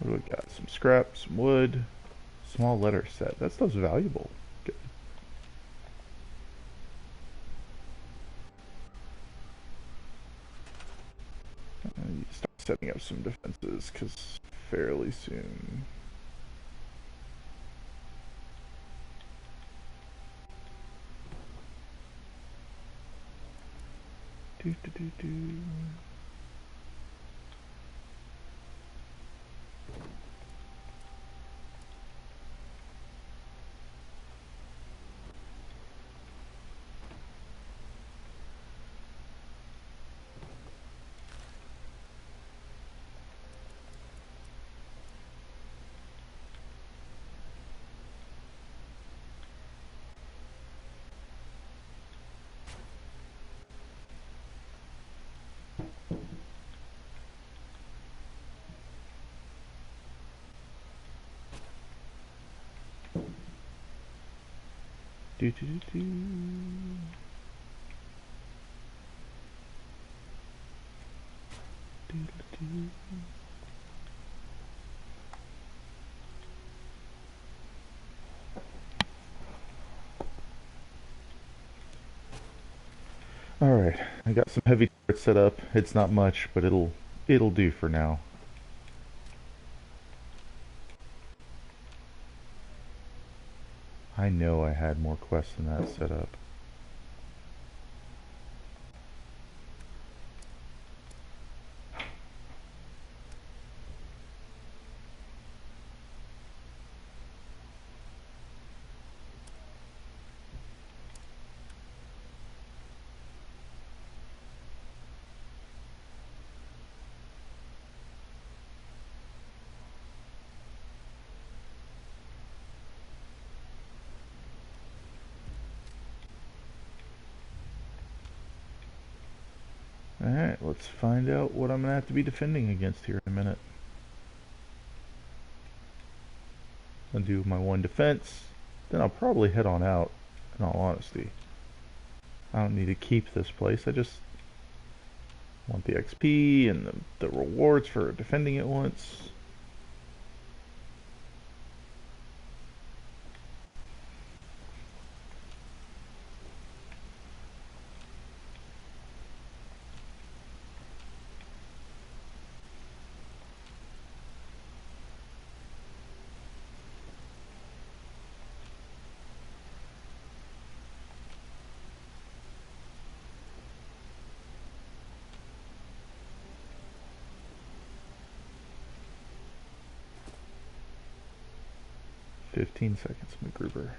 What do we got? Some scrap, some wood, small letter set. That stuff's valuable. Good. Start setting up some defenses, because fairly soon. Do, do, do, do. Do, do, do, do. Do, do, do. Alright, I got some heavy turrets set up. It's not much, but it'll do for now. I know I had more quests than that set up. Alright, let's find out what I'm going to have to be defending against here in a minute. I'll do my one defense, then I'll probably head on out, in all honesty. I don't need to keep this place, I just want the XP and the rewards for defending it once. "15 seconds, MacGruber."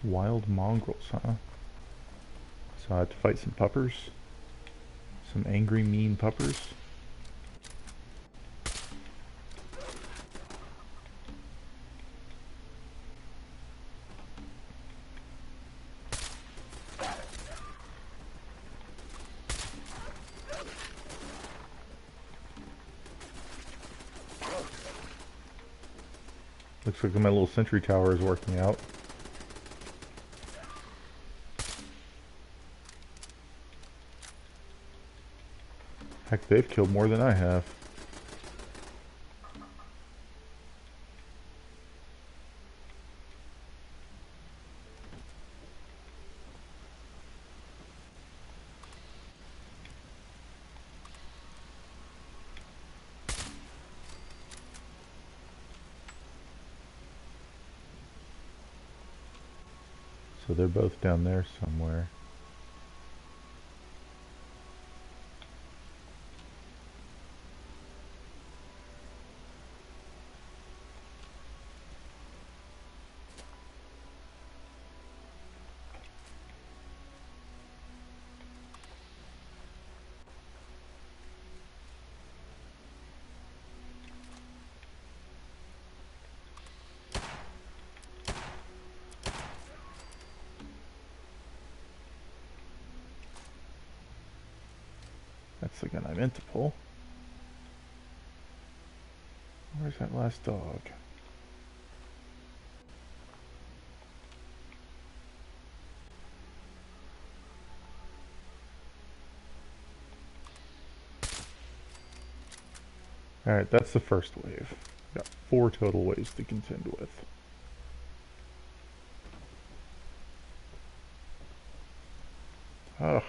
Wild mongrels, huh? So I have to fight some puppers. Some angry, mean puppers. Looks like my little sentry tower is working out. Heck, they've killed more than I have. So they're both down there somewhere. That's the gun I meant to pull. Where's that last dog? Alright, that's the first wave. Got 4 total waves to contend with. Ugh.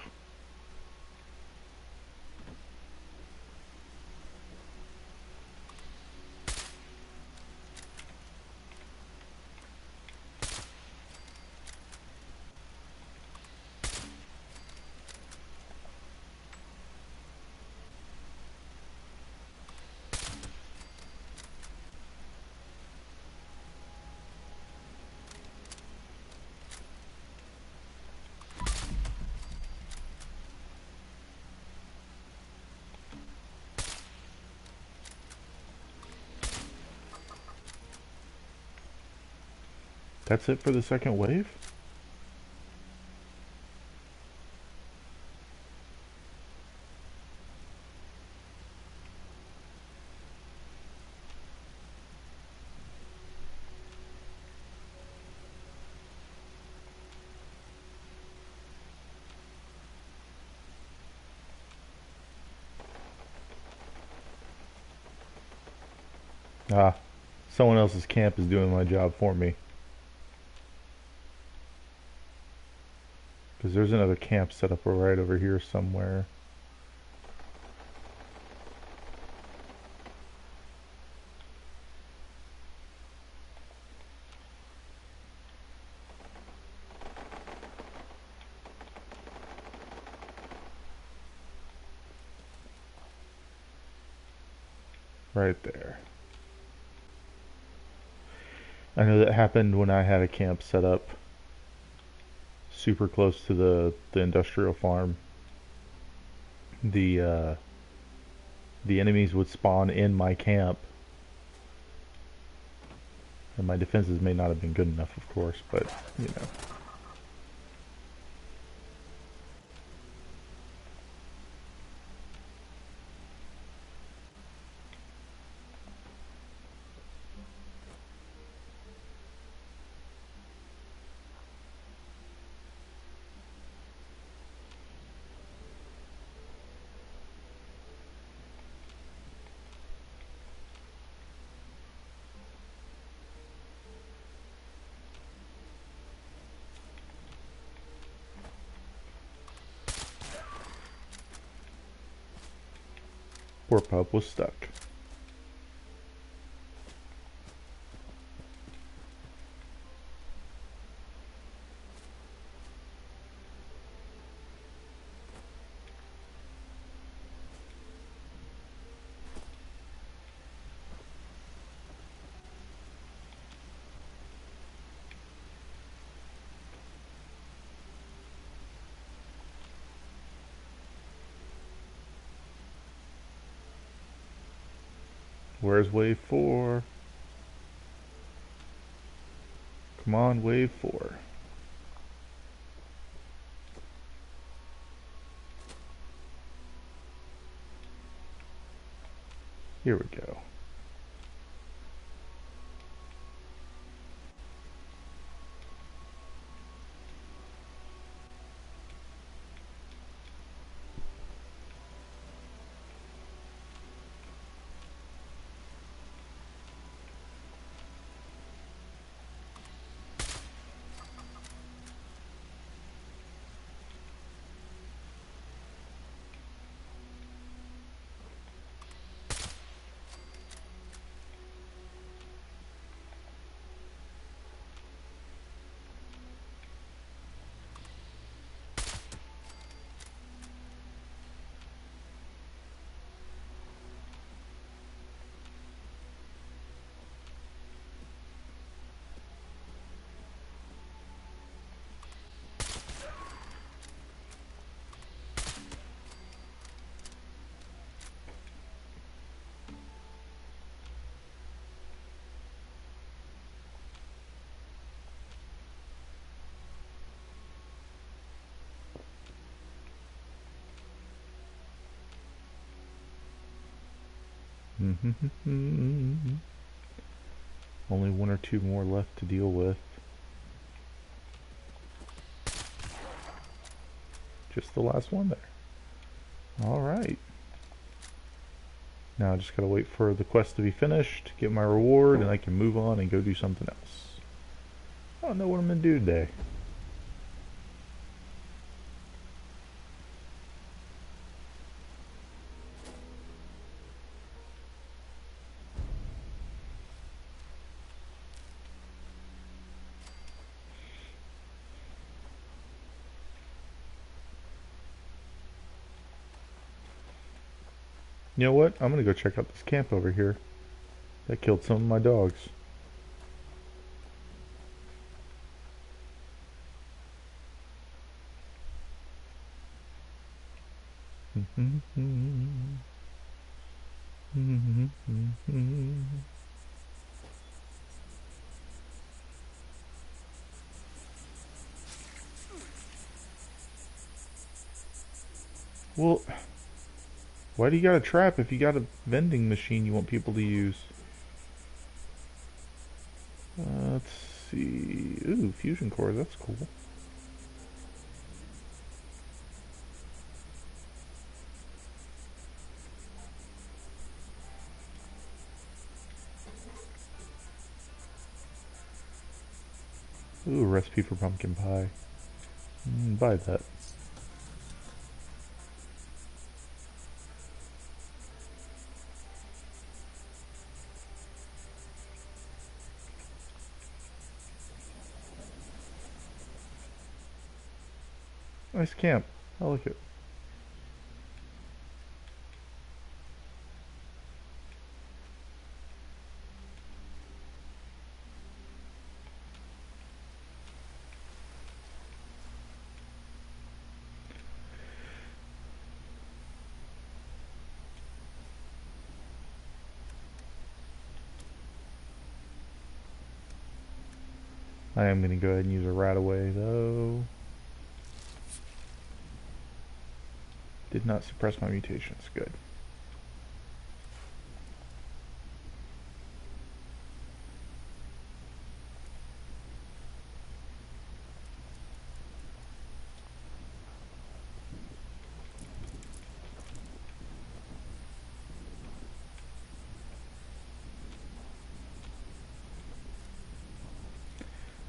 That's it for the second wave? Ah, someone else's camp is doing my job for me. Because there's another camp set up right over here somewhere. Right there. I know that happened when I had a camp set up super close to the industrial farm. The enemies would spawn in my camp, and my defenses may not have been good enough, of course, but you know. Poor pup was stuck. Where's wave 4? Come on, wave 4. Here we go. Only one or two more left to deal with. Just the last one there. Alright. Now I just gotta wait for the quest to be finished, get my reward, and I can move on and go do something else. I don't know what I'm gonna do today. You know what? I'm gonna go check out this camp over here. That killed some of my dogs. Well, why do you got a trap if you got a vending machine you want people to use? Let's see. Ooh, fusion cores, that's cool. Ooh, recipe for pumpkin pie. Buy that. Nice camp. I like it. I am going to go ahead and use a rat away though. Did not suppress my mutations. Good.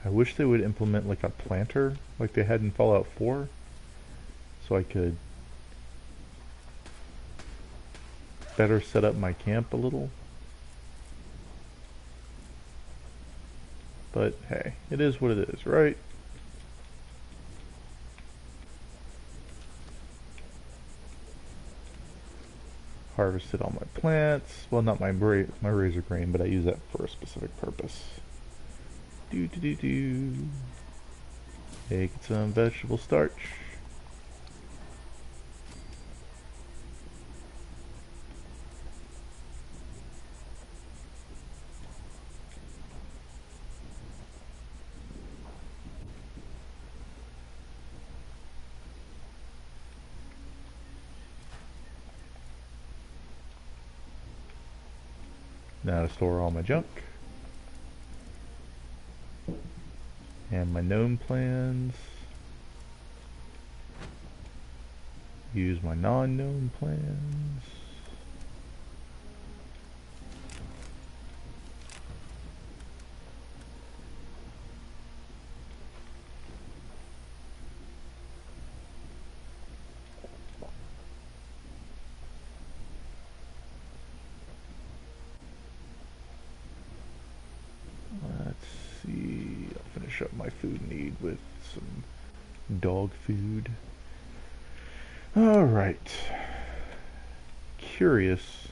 I wish they would implement like a planter like they had in Fallout 4 so I could better set up my camp a little. But hey, it is what it is, right? Harvested all my plants. Well, not my razor grain, but I use that for a specific purpose. Make some vegetable starch. Now to store all my junk. And my gnome plans. Use my non-gnome plans. Let's see. I'll finish up my food need with some dog food. Alright. Curious.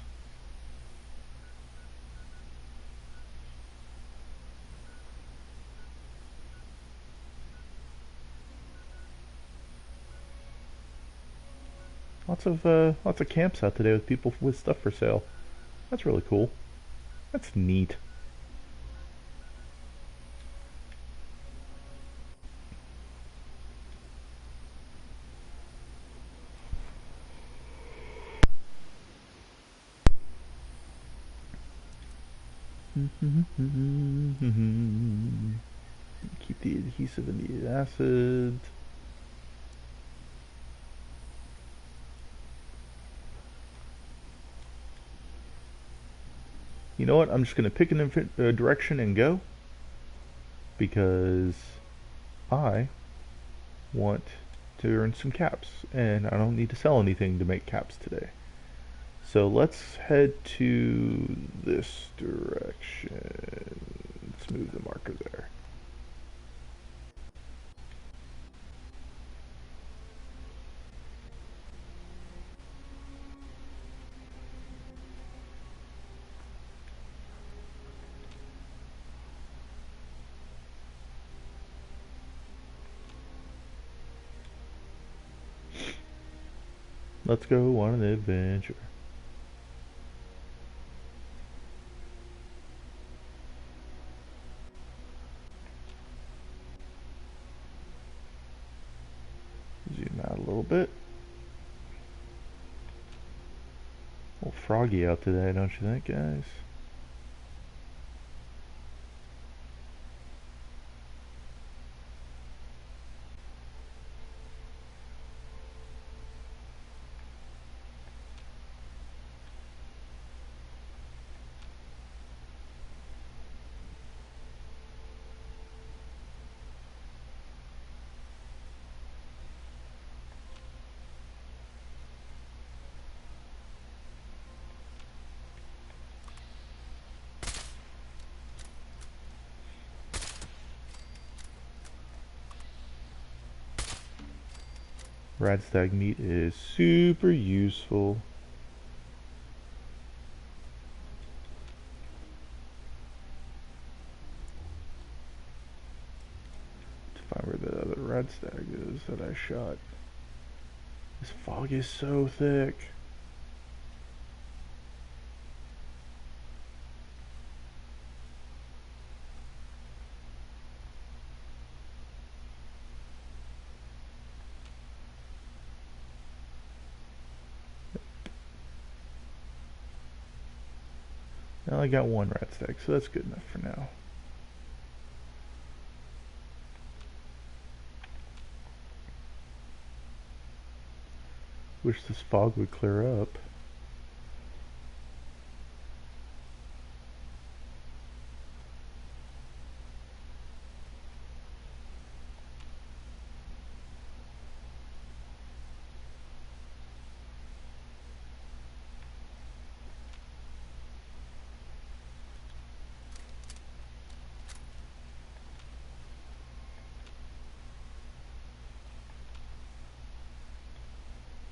Lots of camps out today with people with stuff for sale. That's really cool. That's neat. Keep the adhesive and the acid. You know what? I'm just going to pick a direction and go because I want to earn some caps and I don't need to sell anything to make caps today. So let's head to this direction. Let's move the marker there. Let's go on an adventure. Zoom out a little bit. A little froggy out today, don't you think, guys? Radstag meat is super useful. To find where the other radstag is that I shot. This fog is so thick. Now I got one radstag, so that's good enough for now. Wish this fog would clear up.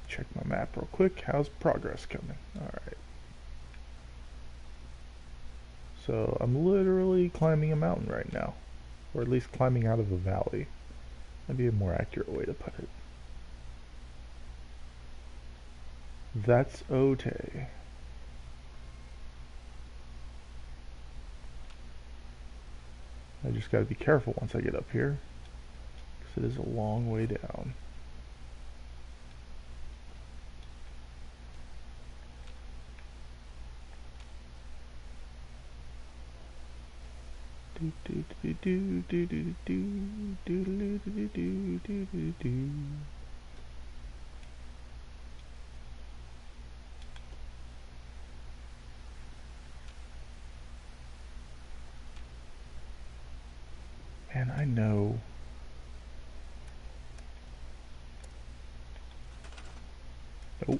Check my map real quick. How's progress coming? Alright. So I'm literally climbing a mountain right now. Or at least climbing out of a valley. That'd be a more accurate way to put it. That's Otay. I just gotta be careful once I get up here. Because it is a long way down. Man, I know. Oh.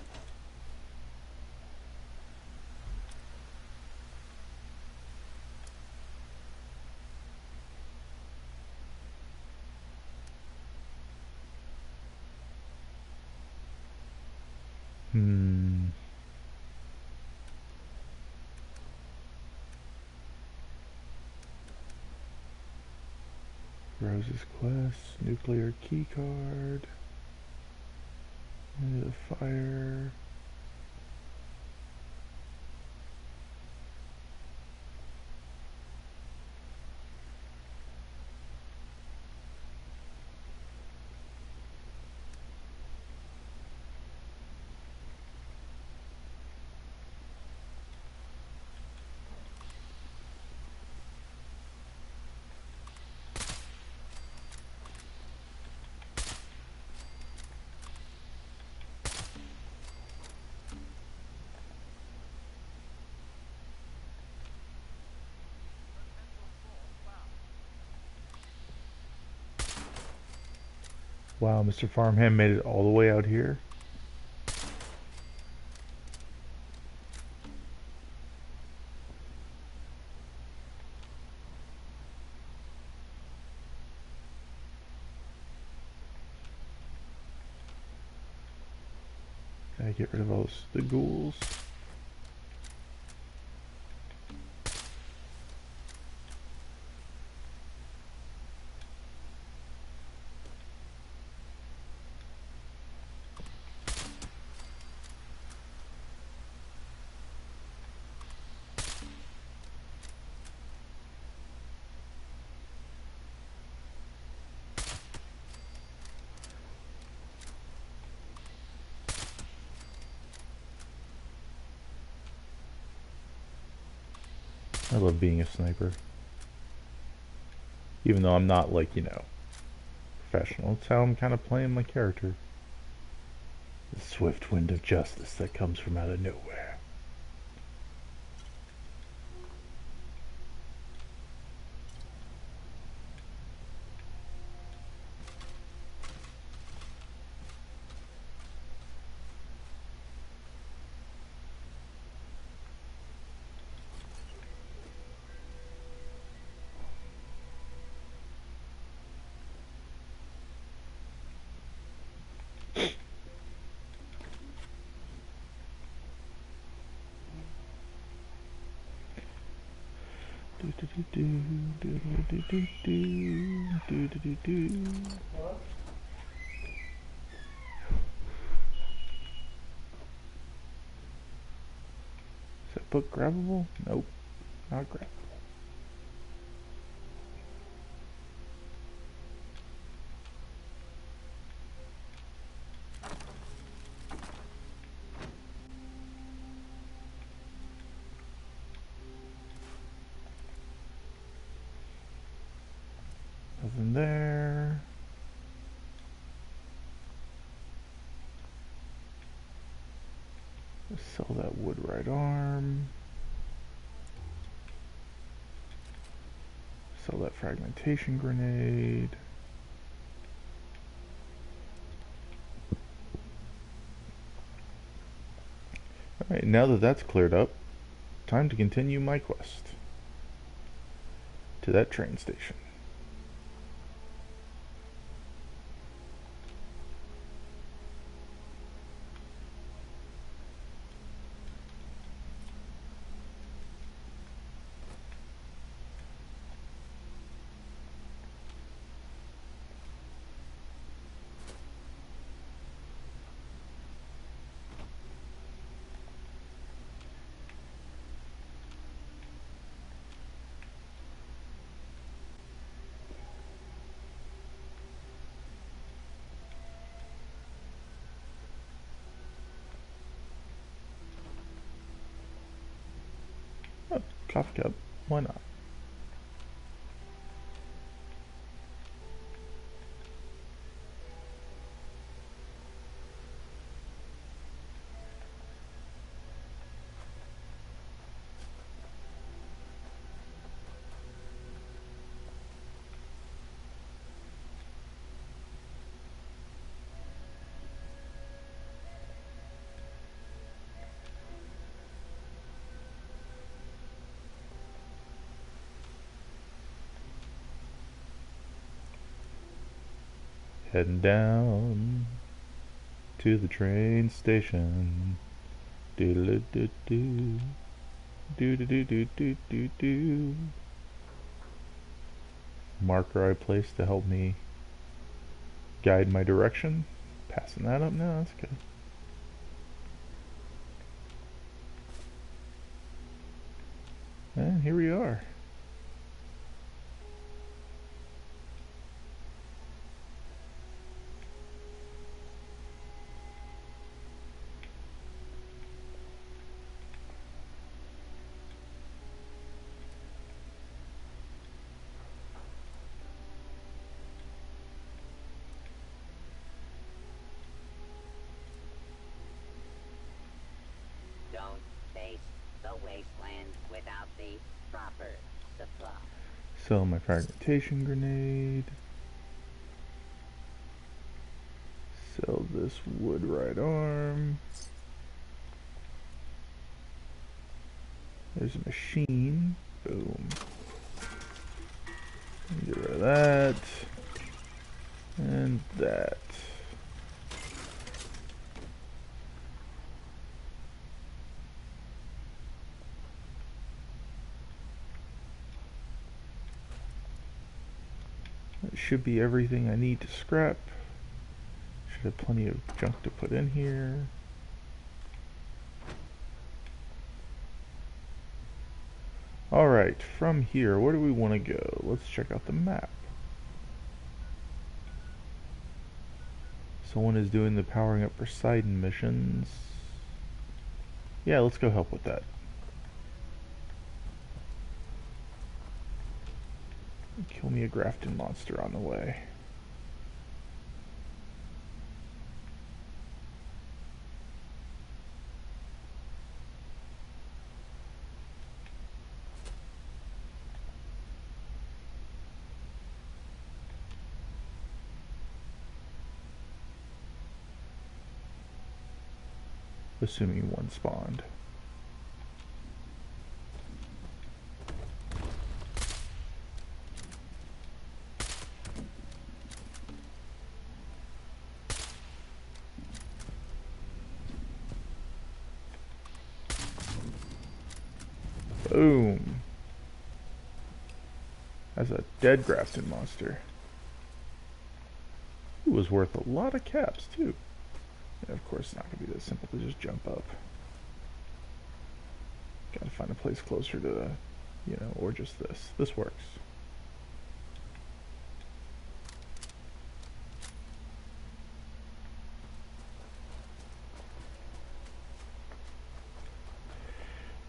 Rose's Quest, nuclear keycard, into the fire. Wow, Mr. Farmhand made it all the way out here. Gotta get rid of all the ghouls. I love being a sniper. Even though I'm not, like, professional. It's how I'm kind of playing my character. The swift wind of justice that comes from out of nowhere. Is that book grabbable? Nope, not grabbable. Nothing there. Let's sell that wood right arm. Sell that fragmentation grenade. Alright, now that that's cleared up, time to continue my quest to that train station. Oh, coffee cup. Why not? Heading down to the train station. Doodle doo doo. Doodle doo doo doo doo doo. Marker I placed to help me guide my direction. Passing that up now, that's good. And here we are. Don't face the wasteland without the proper supply. Sell my fragmentation grenade. this wood right arm. There's a machine. Boom. Get rid of that. And that. That should be everything I need to scrap. Should have plenty of junk to put in here. Alright, from here, where do we want to go? Let's check out the map. Someone is doing the powering up Poseidon missions. Yeah, let's go help with that. Kill me a Grafton monster on the way. Assuming one spawned. Boom. That's a dead Grafton monster. It was worth a lot of caps too. And of course, it's not going to be that simple to just jump up. Gotta find a place closer to, you know, or just this. This works.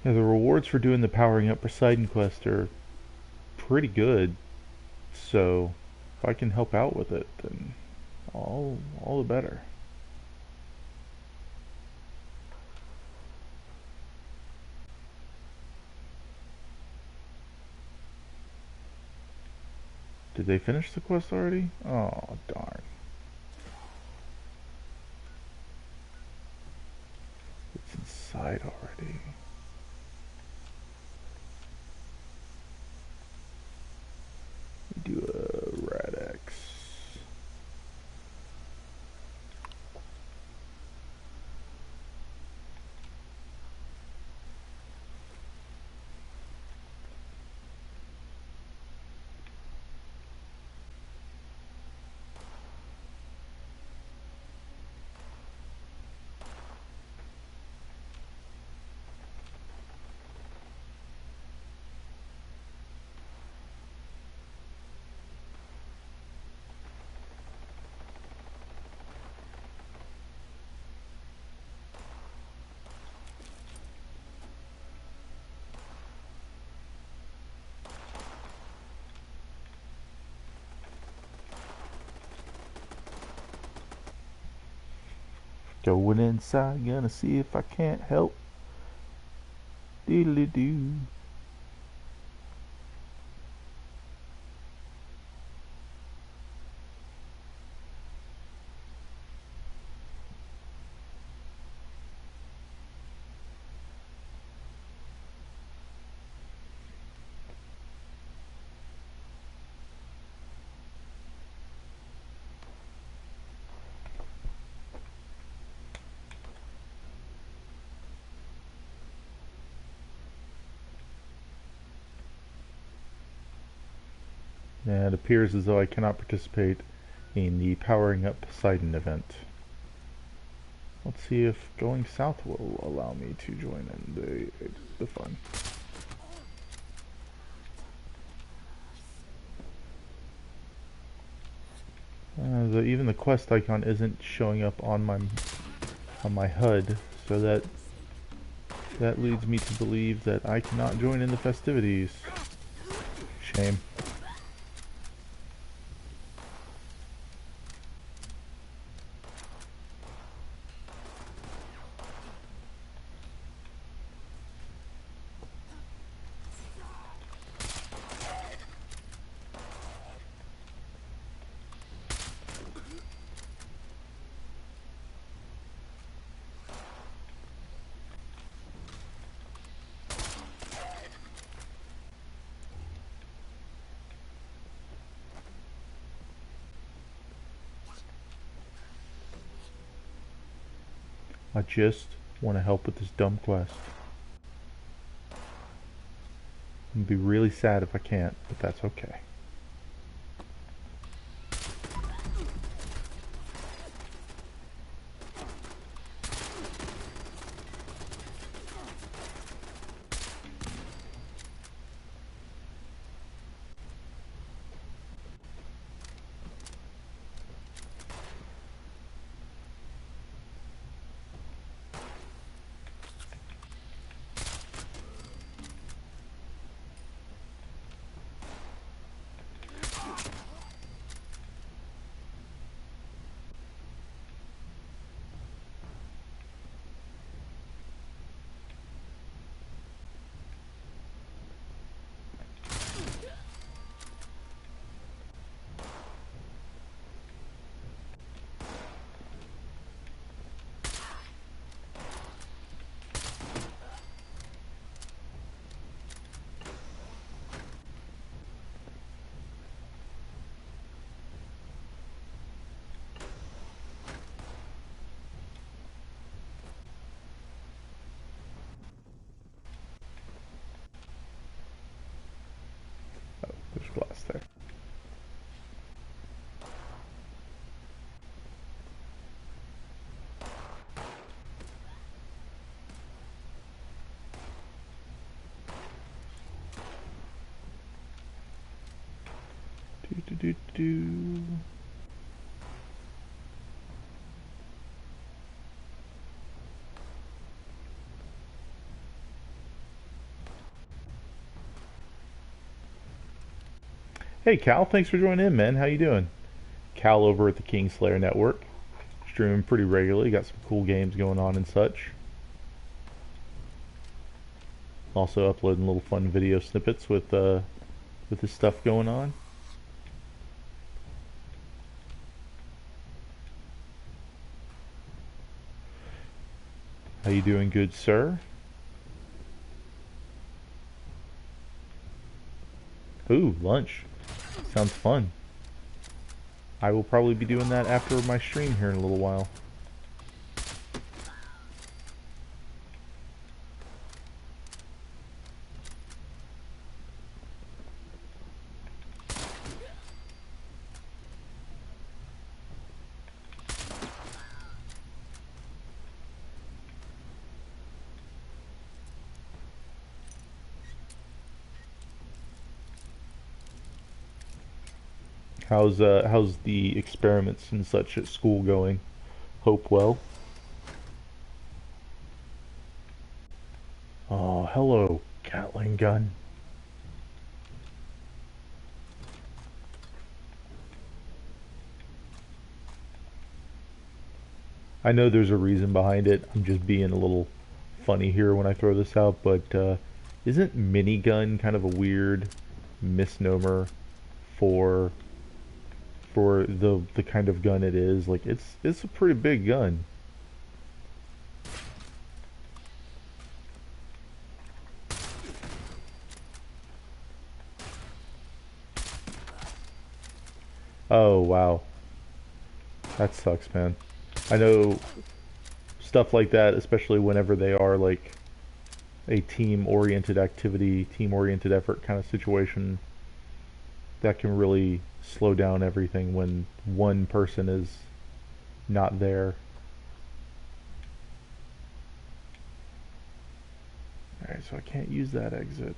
Yeah, the rewards for doing the powering up Poseidon quest are pretty good. So, if I can help out with it, then all the better. Did they finish the quest already? Oh, darn. It's inside already. We do a Rad-X. Going inside, gonna see if I can't help. Diddly doo. And it appears as though I cannot participate in the Powering Up Poseidon event. Let's see if going south will allow me to join in the fun. Even the quest icon isn't showing up on my HUD, so that leads me to believe that I cannot join in the festivities. Shame. I just want to help with this dumb quest. I'm gonna be really sad if I can't, but that's okay. Oh, there's glass there. Do do do do. Hey Cal, thanks for joining in, man. How you doing? Cal over at the Kingslayer Network, streaming pretty regularly. Got some cool games going on and such. Also uploading little fun video snippets with this stuff going on. How you doing, good sir? Ooh, lunch. Sounds fun. I will probably be doing that after my stream here in a little while. How's the experiments and such at school going? Hope well. Oh, hello, Gatling gun. I know there's a reason behind it. I'm just being a little funny here when I throw this out, but isn't minigun kind of a weird misnomer for the kind of gun it is? Like it's a pretty big gun. Oh wow, that sucks, man. I know stuff like that, especially whenever they are like a team-oriented activity, team-oriented effort kind of situation, that can really slow down everything when one person is not there. Alright, so I can't use that exit.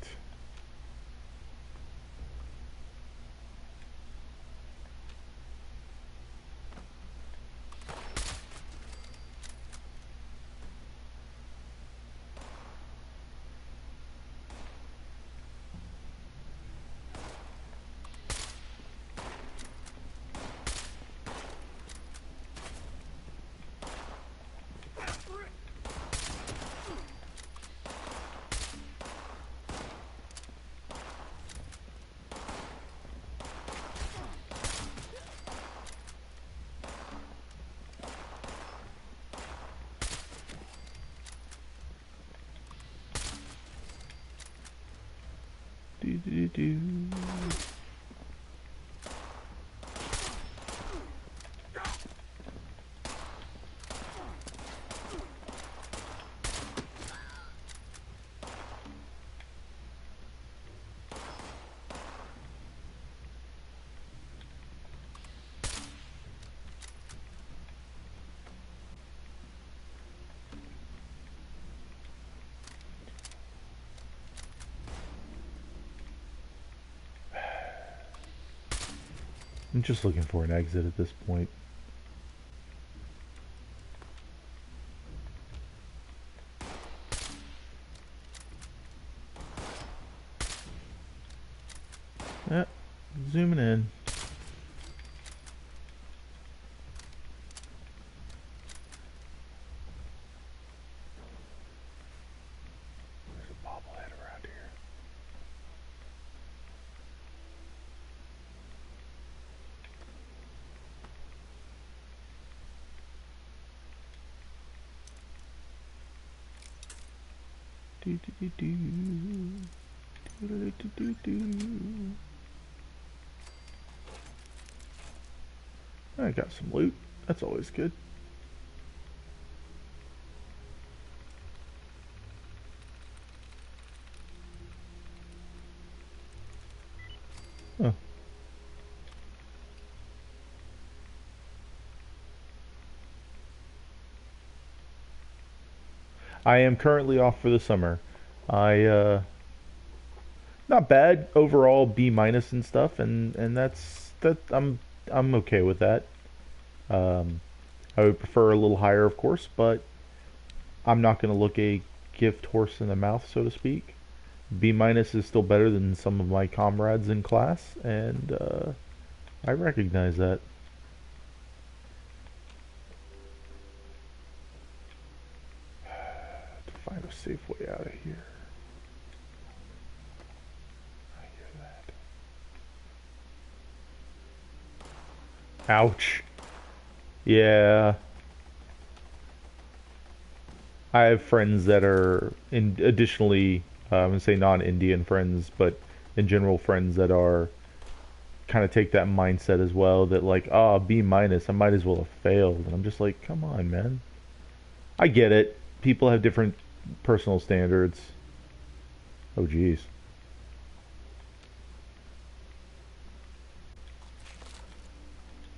I'm just looking for an exit at this point. Yeah, zooming in. There's a bobblehead around here. Do do do do do do do do. I got some loot. That's always good. Oh. I am currently off for the summer. I not bad overall, B minus and stuff, and that I'm okay with that. Um, I would prefer a little higher, of course, but I'm not going to look a gift horse in the mouth, so to speak. B minus is still better than some of my comrades in class, and I recognize that. To find a safe way out of here. I hear that. Ouch. Yeah, I have friends that are additionally, I'm gonna say non-Indian friends, but in general friends that are kind of take that mindset as well. That like, oh, B minus, I might as well have failed, and I'm just like, come on, man. I get it. People have different personal standards. Oh, geez.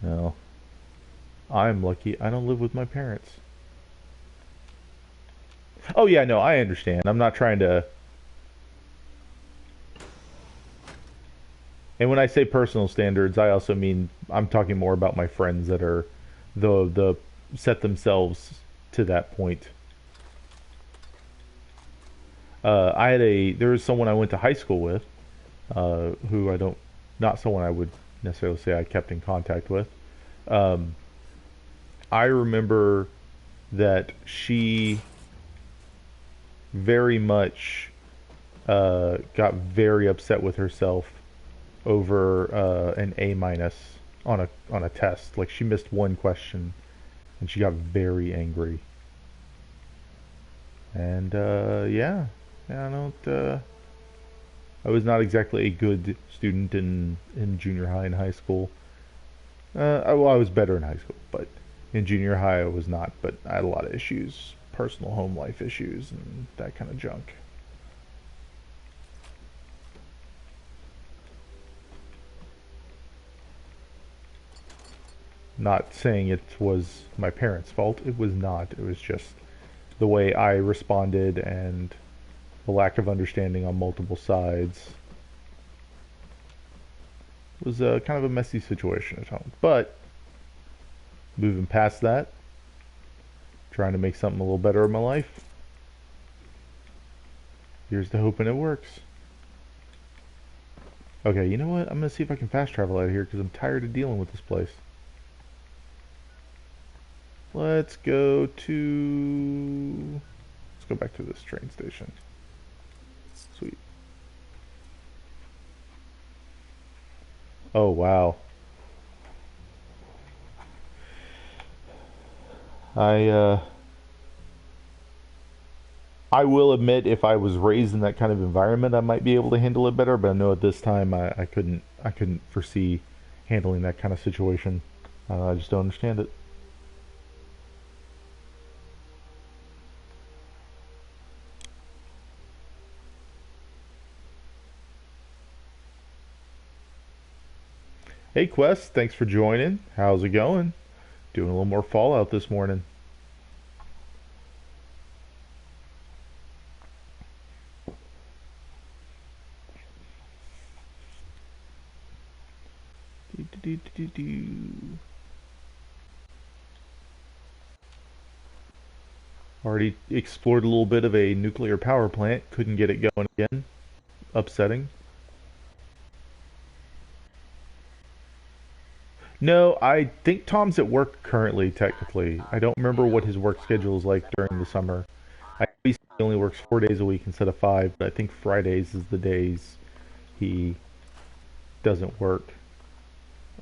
No, I'm lucky. I don't live with my parents. Oh yeah, no, I understand. I'm not trying to. And when I say personal standards, I also mean I'm talking more about my friends that are the set themselves to that point. There was someone I went to high school with, who I don't, not someone I would necessarily say I kept in contact with. Um, I remember that she very much got very upset with herself over an A minus on a test. Like she missed one question and she got very angry. And yeah, I don't. I was not exactly a good student in junior high and high school. Well, I was better in high school, but in junior high I was not. But I had a lot of issues, personal home life issues, and that kind of junk. Not saying it was my parents' fault. It was not. It was just the way I responded and the lack of understanding on multiple sides. It was kind of a messy situation at home. But moving past that, trying to make something a little better in my life. Here's to hoping it works. Okay, you know what? I'm gonna see if I can fast travel out of here because I'm tired of dealing with this place. Let's go to... Let's go back to this train station. Sweet. Oh, wow. I, uh... I will admit, if I was raised in that kind of environment, I might be able to handle it better. But I know at this time, I couldn't. I couldn't foresee handling that kind of situation. I just don't understand it. Hey, Quest, thanks for joining. How's it going? Doing a little more Fallout this morning. Already explored a little bit of a nuclear power plant. Couldn't get it going again. Upsetting. No, I think Tom's at work currently, technically. I don't remember what his work schedule is like during the summer. I know he only works 4 days a week instead of five, but I think Fridays is the days he doesn't work.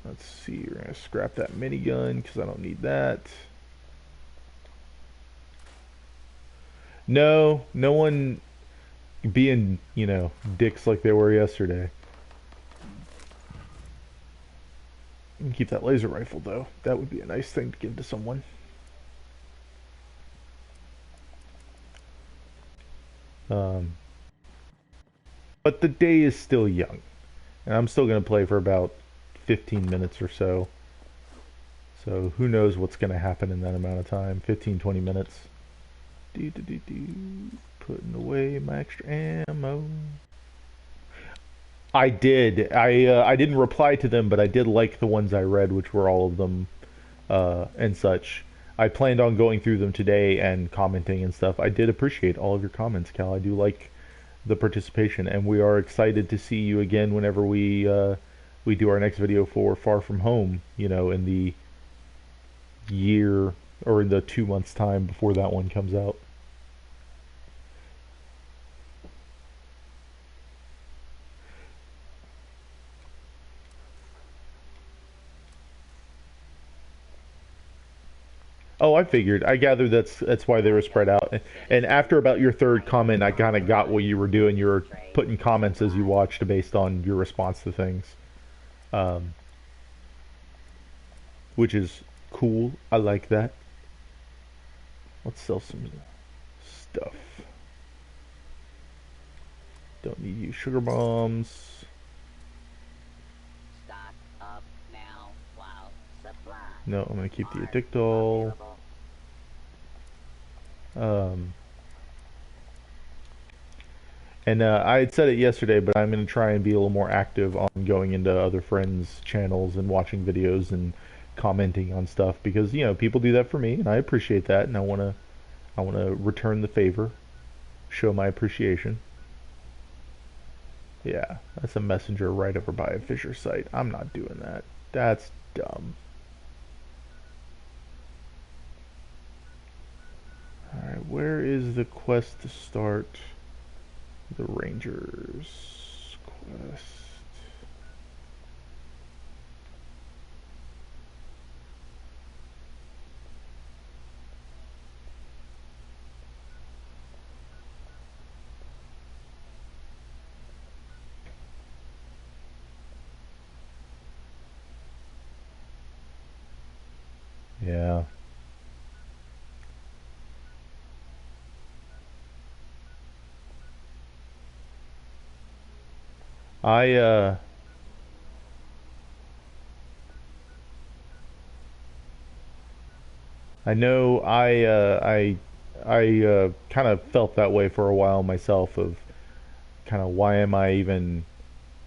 Let's see, we're gonna scrap that minigun because I don't need that. No, no one being, dicks like they were yesterday. You can keep that laser rifle though. That would be a nice thing to give to someone. Um, but the day is still young, and I'm still gonna play for about 15 minutes or so. So who knows what's gonna happen in that amount of time? 15, 20 minutes. Putting away my extra ammo. I did. I didn't reply to them, but I did like the ones I read, which were all of them and such. I planned on going through them today and commenting and stuff. I did appreciate all of your comments, Cal. I do like the participation, and we are excited to see you again whenever we do our next video for Far From Home. In the year or in the 2 months time before that one comes out. Oh, I figured. I gathered that's why they were spread out. And after about your third comment, I kind of got what you were doing. You were putting comments as you watched based on your response to things, um, which is cool. I like that. Let's sell some stuff. Don't need you sugar bombs. Stock up now while supplies No, I'm gonna keep the are addictol. available. Um, and I had said it yesterday, but I'm going to try and be a little more active on going into other friends' channels and watching videos and commenting on stuff because people do that for me, and I appreciate that, and I want to return the favor, show my appreciation. Yeah, that's a messenger right over by a Fisher site. I'm not doing that. That's dumb. Alright, where is the quest to start the Rangers quest? Yeah. I I know I kind of felt that way for a while myself of kind of why am I even,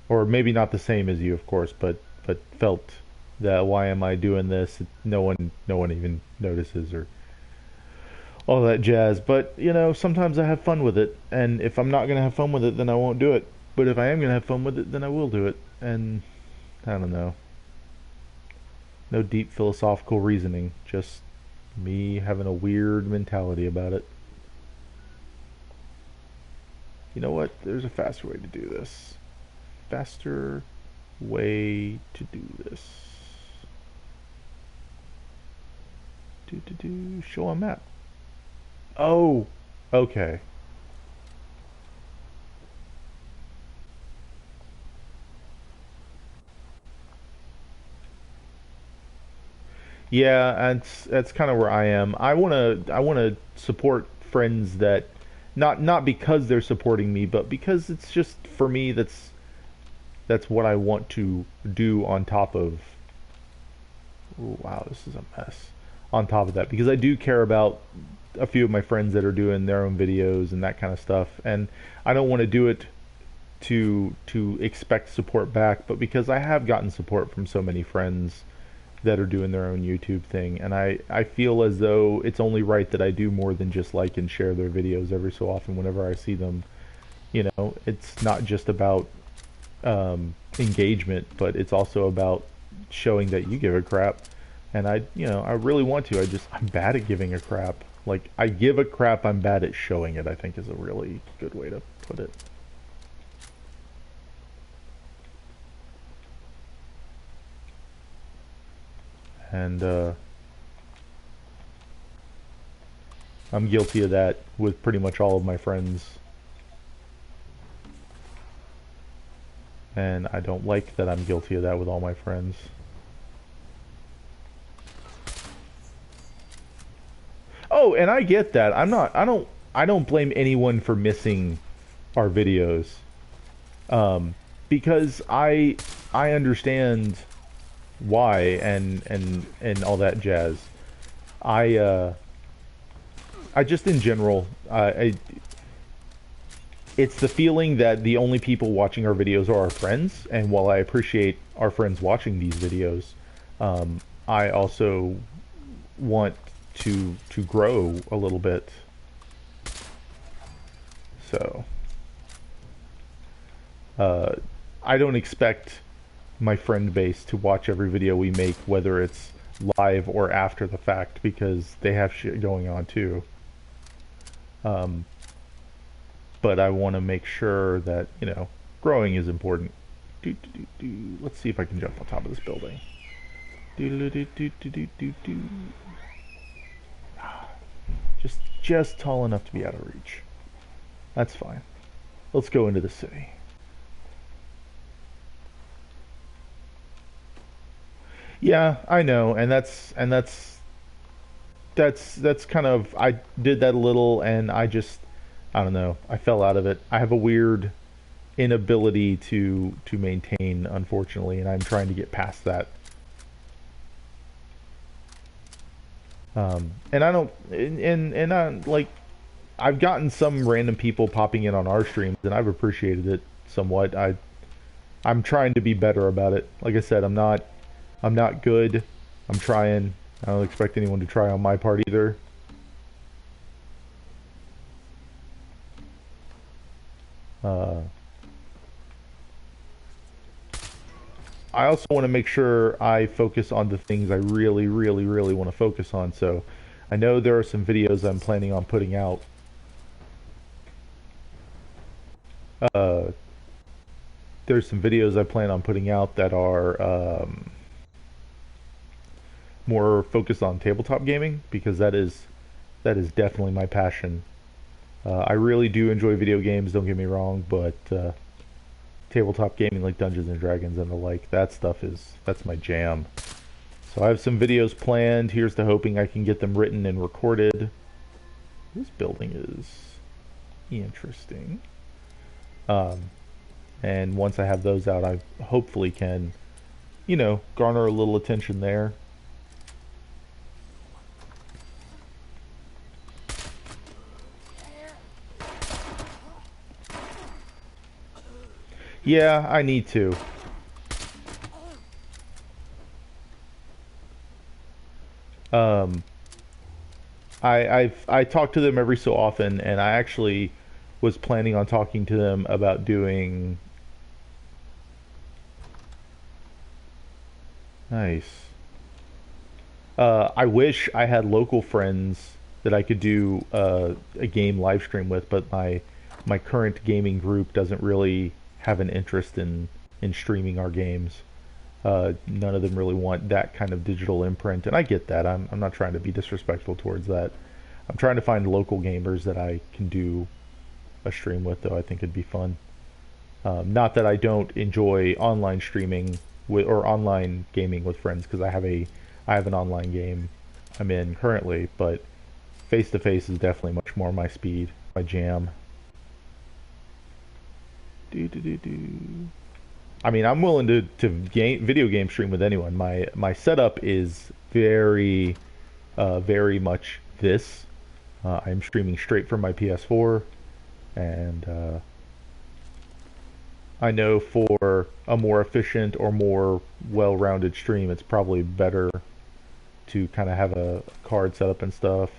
or maybe not the same as you of course, but felt that why am I doing this? No one even notices or all that jazz. But sometimes I have fun with it, and if I'm not gonna have fun with it, then I won't do it. But if I am gonna have fun with it, then I will do it. And I don't know, no deep philosophical reasoning, just me having a weird mentality about it. You know what? There's a faster way to do this. Faster way to do this. Show a map. Oh, okay. Yeah, and that's kind of where I am. I wanna support friends that not because they're supporting me, but because it's just for me that's what I want to do on top of. Ooh, wow, this is a mess. On top of that, because I do care about a few of my friends that are doing their own videos and that kind of stuff, and I don't want to do it to expect support back, but because I have gotten support from so many friends that are doing their own YouTube thing, and I feel as though it's only right that I do more than just like and share their videos every so often whenever I see them. You know, it's not just about engagement, but it's also about showing that you give a crap. And I really want to. I'm bad at giving a crap. Like, I give a crap, I'm bad at showing it, I think is a really good way to put it. And I'm guilty of that with pretty much all of my friends. And I don't like that I'm guilty of that with all my friends. Oh, and I get that. I don't blame anyone for missing our videos. Because I understand why and all that jazz. I I just in general, it's the feeling that the only people watching our videos are our friends, and while I appreciate our friends watching these videos, I also want to grow a little bit. So I don't expect my friend base to watch every video we make, whether it's live or after the fact, because they have shit going on too. But I want to make sure that, growing is important. Let's see if I can jump on top of this building. Just tall enough to be out of reach. That's fine. Let's go into the city. Yeah, I know, and that's kind of, I did that a little, and I don't know, I fell out of it. I have a weird inability to maintain, unfortunately, and I'm trying to get past that. And I don't, and I like, I've gotten some random people popping in on our streams, and I've appreciated it somewhat. I'm trying to be better about it. Like I said, I'm not good. I'm trying. I don't expect anyone to try on my part either. I also want to make sure I focus on the things I really, really, really want to focus on. So I know there are some videos I'm planning on putting out. Uh, there's some videos I plan on putting out that are more focused on tabletop gaming, because that is definitely my passion. I really do enjoy video games, don't get me wrong, but tabletop gaming like Dungeons and Dragons and the like, that's my jam. So I have some videos planned. Here's to hoping I can get them written and recorded. This building is interesting. And once I have those out, I hopefully can, garner a little attention there. Yeah, I need to. Um, I talk to them every so often, and I actually was planning on talking to them about doing. Nice. I wish I had local friends that I could do a game live stream with, but my current gaming group doesn't really have an interest in streaming our games. None of them really want that kind of digital imprint, and I get that. I'm not trying to be disrespectful towards that. I'm trying to find local gamers that I can do a stream with, though. I think it'd be fun. Not that I don't enjoy online streaming or online gaming with friends, because I have an online game I'm in currently, but face to face is definitely much more my speed, my jam. I mean, I'm willing to video game stream with anyone. My setup is very much this. I'm streaming straight from my PS4, and I know for a more efficient or more well-rounded stream, it's probably better to kind of have a card setup and stuff,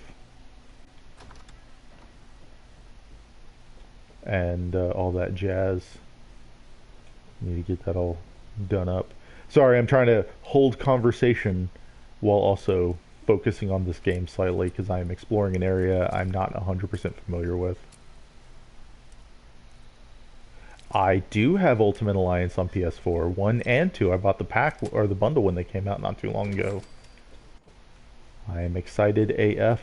and all that jazz. Need to get that all done up. Sorry, I'm trying to hold conversation while also focusing on this game slightly because I'm exploring an area I'm not 100% familiar with. I do have Ultimate Alliance on PS4, 1 and 2. I bought the pack or the bundle when they came out not too long ago. I am excited AF.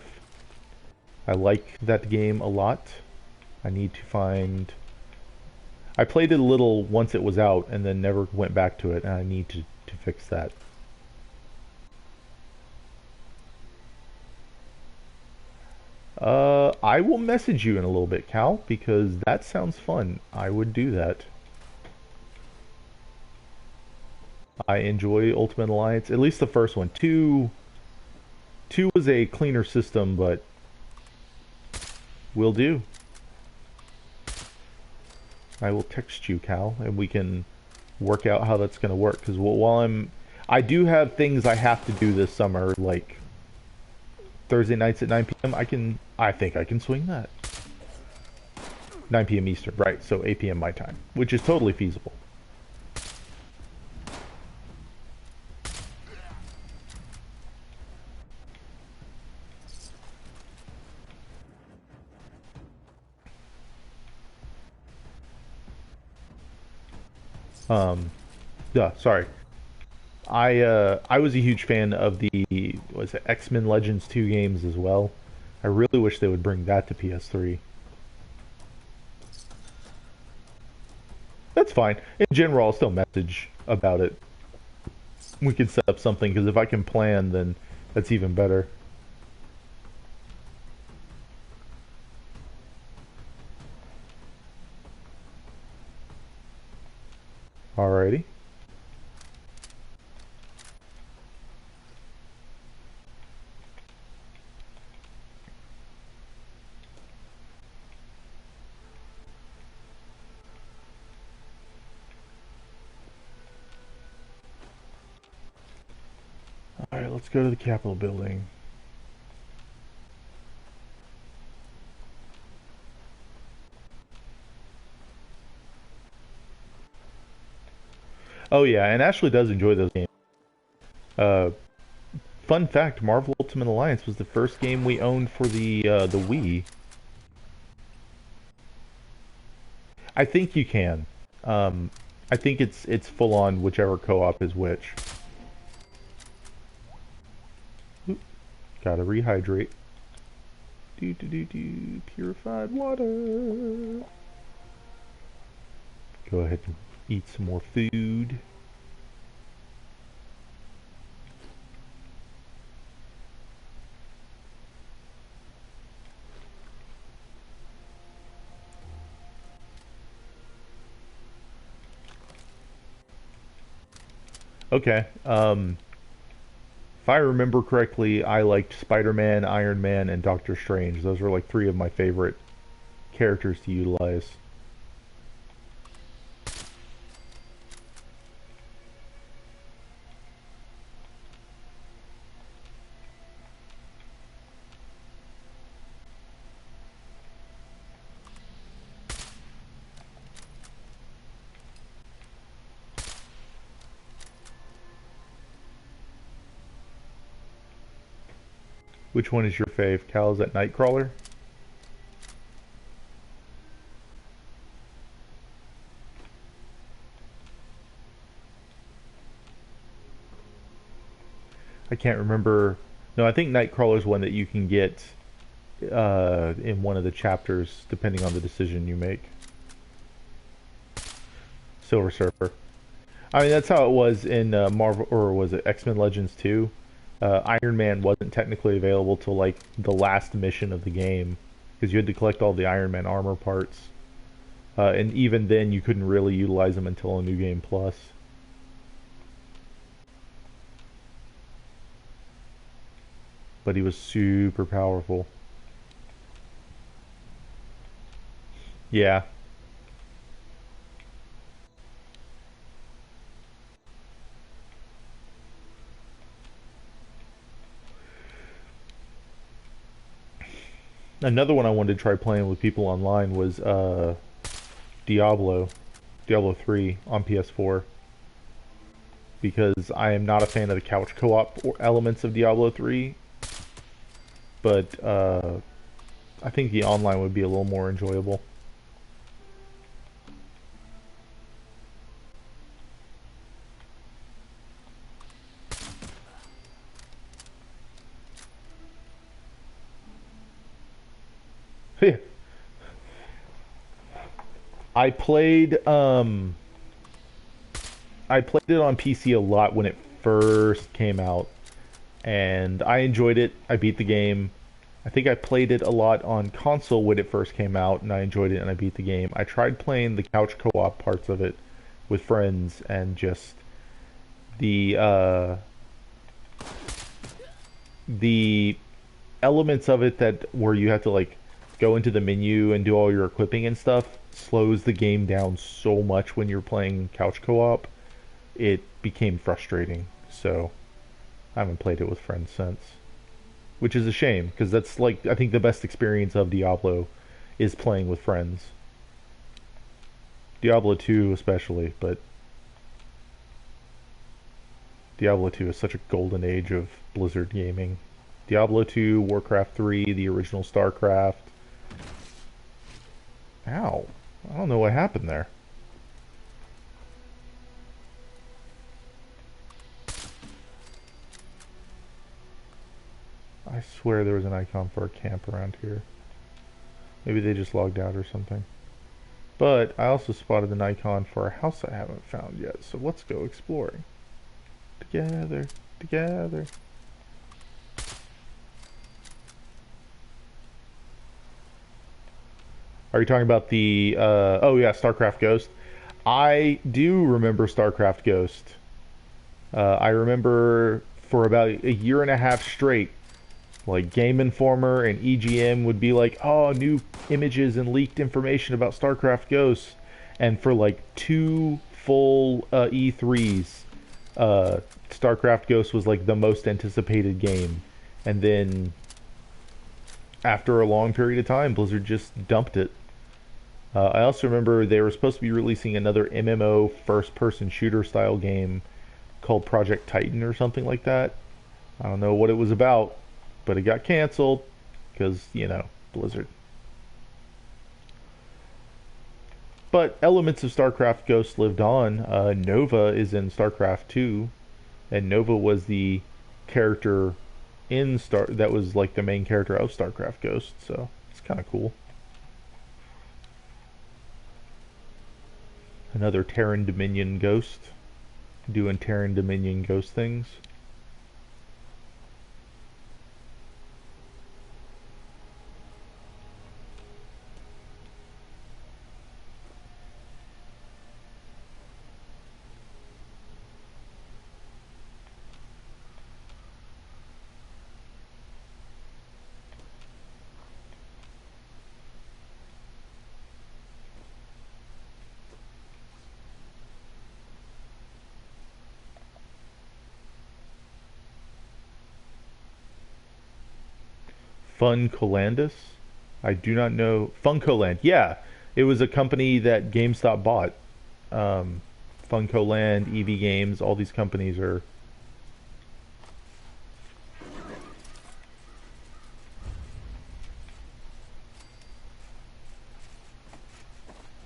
I like that game a lot. I need to find... I played it a little once it was out and then never went back to it, and I need to fix that. I will message you in a little bit, Cal, because that sounds fun. I would do that. I enjoy Ultimate Alliance, at least the first one. Two was a cleaner system, but will do. I will text you, Cal, and we can work out how that's going to work. Because I do have things I have to do this summer, like Thursday nights at 9 p.m. I think I can swing that. 9 p.m. Eastern, right? So 8 p.m. my time, which is totally feasible. Um, yeah, sorry. I was a huge fan of the was it X-Men Legends 2 games as well. I really wish they would bring that to PS3. That's fine. In general, I'll still message about it. We can set up something because if I can plan, then that's even better. Alrighty. Alright, let's go to the Capitol building. Oh yeah, and Ashley does enjoy those games. Uh, Fun fact: Marvel Ultimate Alliance was the first game we owned for the Wii. I think you can. Um, I think it's full on whichever co-op is which. Oop, gotta rehydrate. Do do do do. Purified water. Go ahead and eat some more food. Okay. If I remember correctly, I liked Spider-Man, Iron Man, and Doctor Strange. Those were like three of my favorite characters to utilize. Which one is your fave? Cal, is that Nightcrawler? I can't remember. No, I think Nightcrawler is one that you can get in one of the chapters, depending on the decision you make. Silver Surfer. I mean, that's how it was in Marvel, or was it X-Men Legends 2? Iron Man wasn't technically available till like the last mission of the game, because you had to collect all the Iron Man armor parts. And even then, you couldn't really utilize them until a New Game Plus. But he was super powerful. Yeah. Another one I wanted to try playing with people online was Diablo, Diablo 3 on PS4, because I am not a fan of the couch co-op elements of Diablo 3, but I think the online would be a little more enjoyable. I played I played it on PC a lot when it first came out, and I enjoyed it. I beat the game. I think I played it a lot on console when it first came out, and I enjoyed it and I beat the game. I tried playing the couch co-op parts of it with friends, and just the the elements of it that where you have to like go into the menu and do all your equipping and stuff slows the game down so much when you're playing couch co-op. It became frustrating. So I haven't played it with friends since, which is a shame because that's like I think the best experience of Diablo is playing with friends. Diablo 2 especially, but Diablo 2 is such a golden age of Blizzard gaming. Diablo 2, Warcraft 3, the original StarCraft. Ow. I don't know what happened there. I swear there was an icon for a camp around here. Maybe they just logged out or something. But I also spotted an icon for a house I haven't found yet, so let's go exploring. Together, together. Are you talking about the, oh yeah, StarCraft Ghost? I do remember StarCraft Ghost. I remember for about a year and a half straight, like Game Informer and EGM would be like, oh, new images and leaked information about StarCraft Ghosts. And for like two full E3s, StarCraft Ghost was like the most anticipated game. And then after a long period of time, Blizzard just dumped it. I also remember they were supposed to be releasing another MMO first-person shooter style game called Project Titan or something like that. I don't know what it was about, but it got canceled because, you know, Blizzard. But elements of StarCraft Ghost lived on. Nova is in StarCraft 2, and Nova was the character in Star that was like the main character of StarCraft Ghost, so it's kind of cool. Another Terran Dominion ghost doing Terran Dominion ghost things. Funcolandus? I do not know. Funcoland. Yeah, it was a company that GameStop bought. Um, Funcoland, EV Games, all these companies are.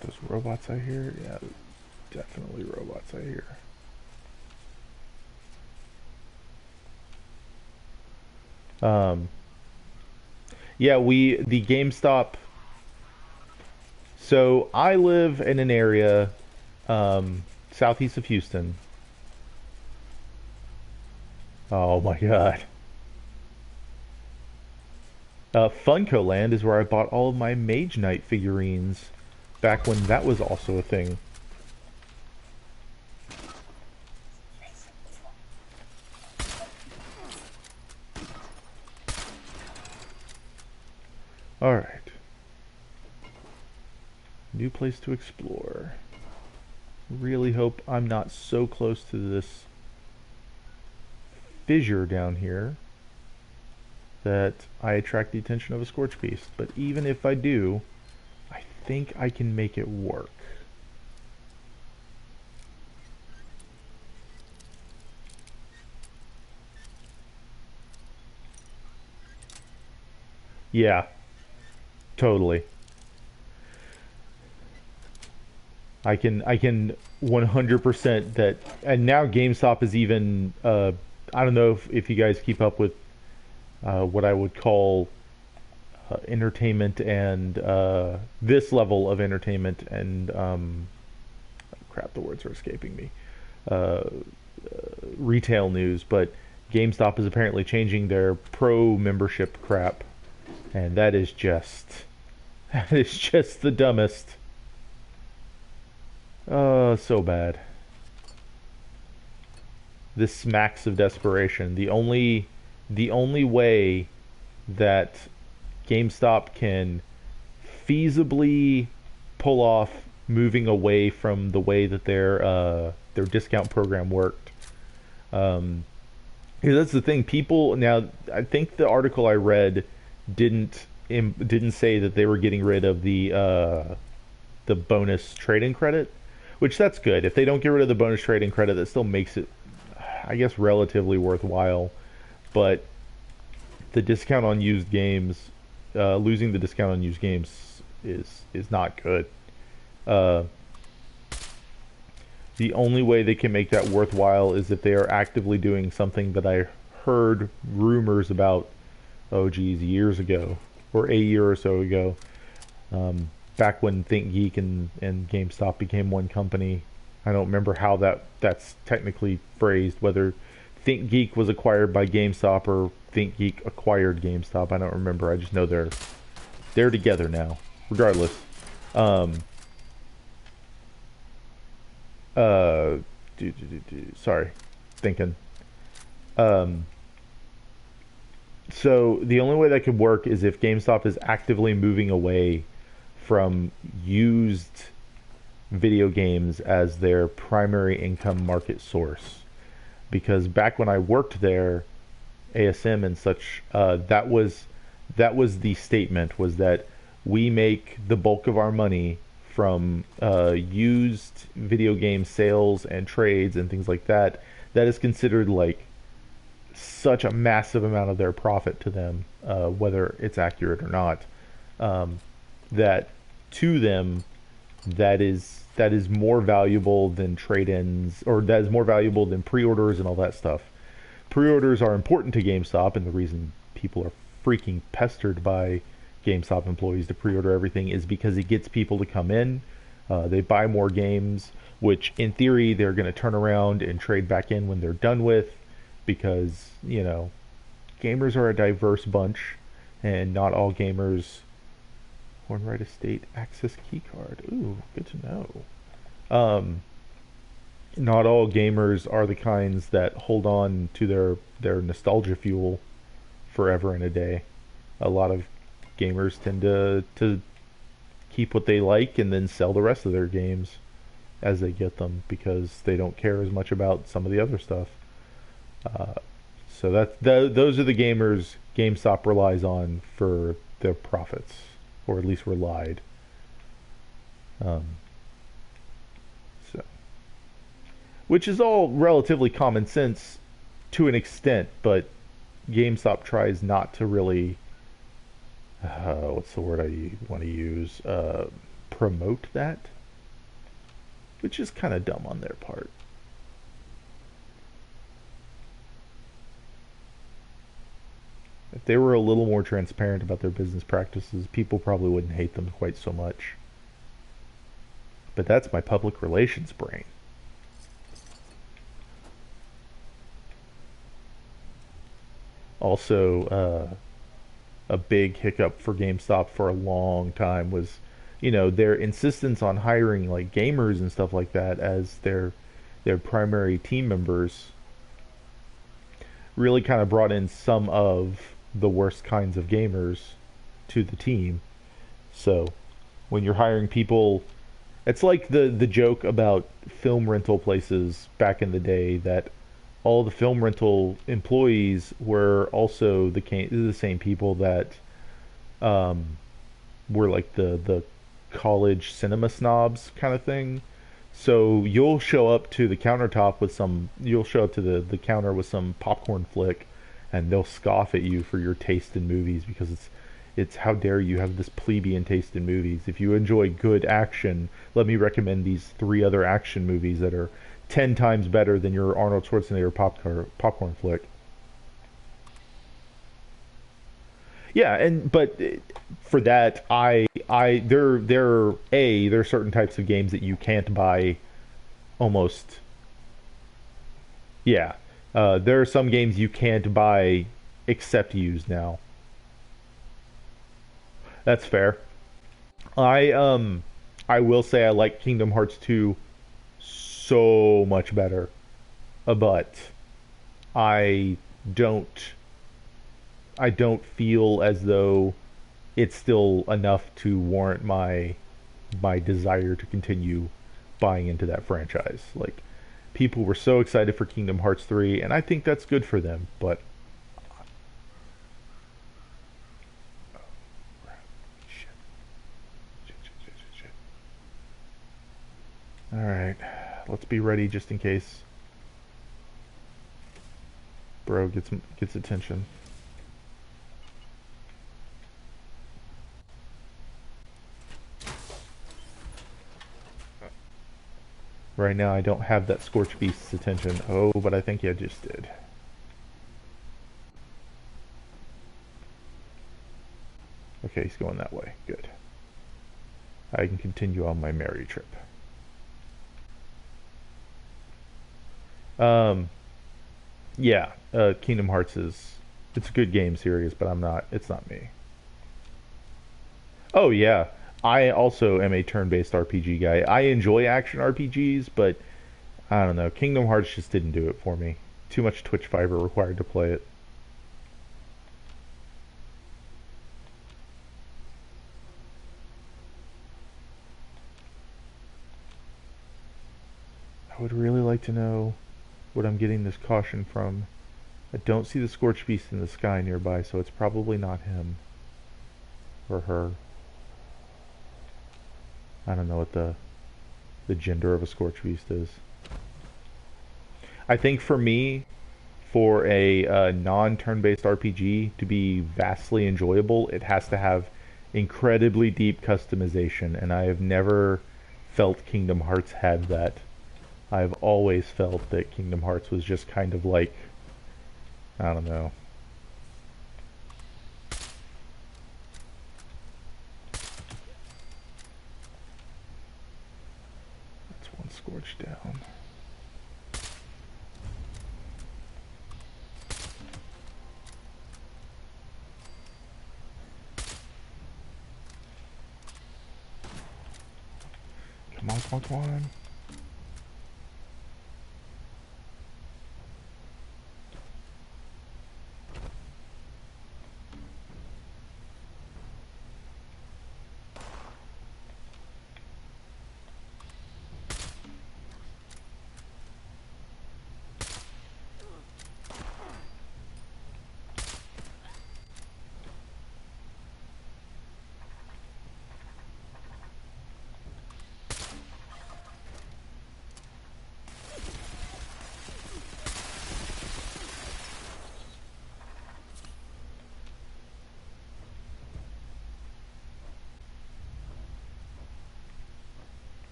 Those robots I hear? Yeah, definitely robots I hear. Um, yeah, the GameStop. So I live in an area southeast of Houston. Oh my God. Funko Land is where I bought all of my Mage Knight figurines back when that was also a thing. Alright. New place to explore. Really hope I'm not so close to this fissure down here. that I attract the attention of a Scorch Beast. But even if I do, I think I can make it work. Yeah, totally. I can 100% that, and now GameStop is even. I don't know if you guys keep up with what I would call entertainment and this level of entertainment and crap, the words are escaping me. Uh, Retail news, but GameStop is apparently changing their pro membership crap, and that is just that is just the dumbest. So bad. This smacks of desperation. The only way that GameStop can feasibly pull off moving away from the way that their discount program worked. Um, because that's the thing. People now. I think the article I read didn't say that they were getting rid of the bonus trade-in credit, which that's good. If they don't get rid of the bonus trade-in credit, that still makes it, I guess, relatively worthwhile. But the discount on used games, losing the discount on used games is not good. Uh, the only way they can make that worthwhile is if they are actively doing something that I heard rumors about, oh geez, years ago, or a year or so ago, back when ThinkGeek and GameStop became one company. I don't remember how that's technically phrased, whether ThinkGeek was acquired by GameStop or ThinkGeek acquired GameStop. I don't remember. I just know they're together now. Regardless, um, uh, sorry, thinking. Um, so the only way that could work is if GameStop is actively moving away from used video games as their primary income market source. Because back when I worked there, ASM and such, that was the statement, was that we make the bulk of our money from used video game sales and trades and things like that. That is considered like such a massive amount of their profit to them, whether it's accurate or not. That to them, that is more valuable than trade-ins, or that is more valuable than pre-orders and all that stuff. Pre-orders are important to GameStop, and the reason people are freaking pestered by GameStop employees to pre-order everything is because it gets people to come in. They buy more games, which in theory they're going to turn around and trade back in when they're done with, because gamers are a diverse bunch, and not all gamers. Hornwright Estate access keycard. Ooh, good to know. Um, Not all gamers are the kinds that hold on to their nostalgia fuel forever and a day. A lot of gamers tend to keep what they like and then sell the rest of their games as they get them, because they don't care as much about some of the other stuff. Uh, so those are the gamers GameStop relies on for their profits, or at least relied. Um, so, which is all relatively common sense to an extent, but GameStop tries not to really, what's the word I want to use, promote that, which is kind of dumb on their part. If they were a little more transparent about their business practices, people probably wouldn't hate them quite so much. But that's my public relations brain. Also, a big hiccup for GameStop for a long time was, their insistence on hiring like gamers and stuff like that as their primary team members really kind of brought in some of the worst kinds of gamers to the team. So when you're hiring people, it's like the joke about film rental places back in the day, that all the film rental employees were also the same people that um, were like the college cinema snobs kind of thing. So you'll show up to the counter with some popcorn flick, and they'll scoff at you for your taste in movies because it's how dare you have this plebeian taste in movies. If you enjoy good action, let me recommend these three other action movies that are 10 times better than your Arnold Schwarzenegger popcorn flick. Yeah, and but for that, there are certain types of games that you can't buy almost. Yeah, there are some games you can't buy except used now. That's fair. I um I will say I like Kingdom Hearts 2 so much better, but I don't I don't feel as though it's still enough to warrant my desire to continue buying into that franchise. Like people were so excited for Kingdom Hearts 3 and I think that's good for them, but shit, shit. All right. Let's be ready just in case bro gets attention. Right now I don't have that Scorch Beast's attention. Oh, but I think I just did. Okay, he's going that way. Good. I can continue on my merry trip. Um, yeah, Kingdom Hearts it's a good game series, but it's not me. Oh yeah, I also am a turn-based RPG guy. I enjoy action RPGs, but I don't know. Kingdom Hearts just didn't do it for me. Too much Twitch fiber required to play it. I would really like to know what I'm getting this caution from. I don't see the Scorch Beast in the sky nearby, so it's probably not him or her. I don't know what the gender of a Scorch Beast is. I think for me, for a non-turn-based RPG to be vastly enjoyable, it has to have incredibly deep customization, and I have never felt Kingdom Hearts had that. I've always felt that Kingdom Hearts was just kind of like, I don't know. That's one Scorch down. Come on, come on, come on.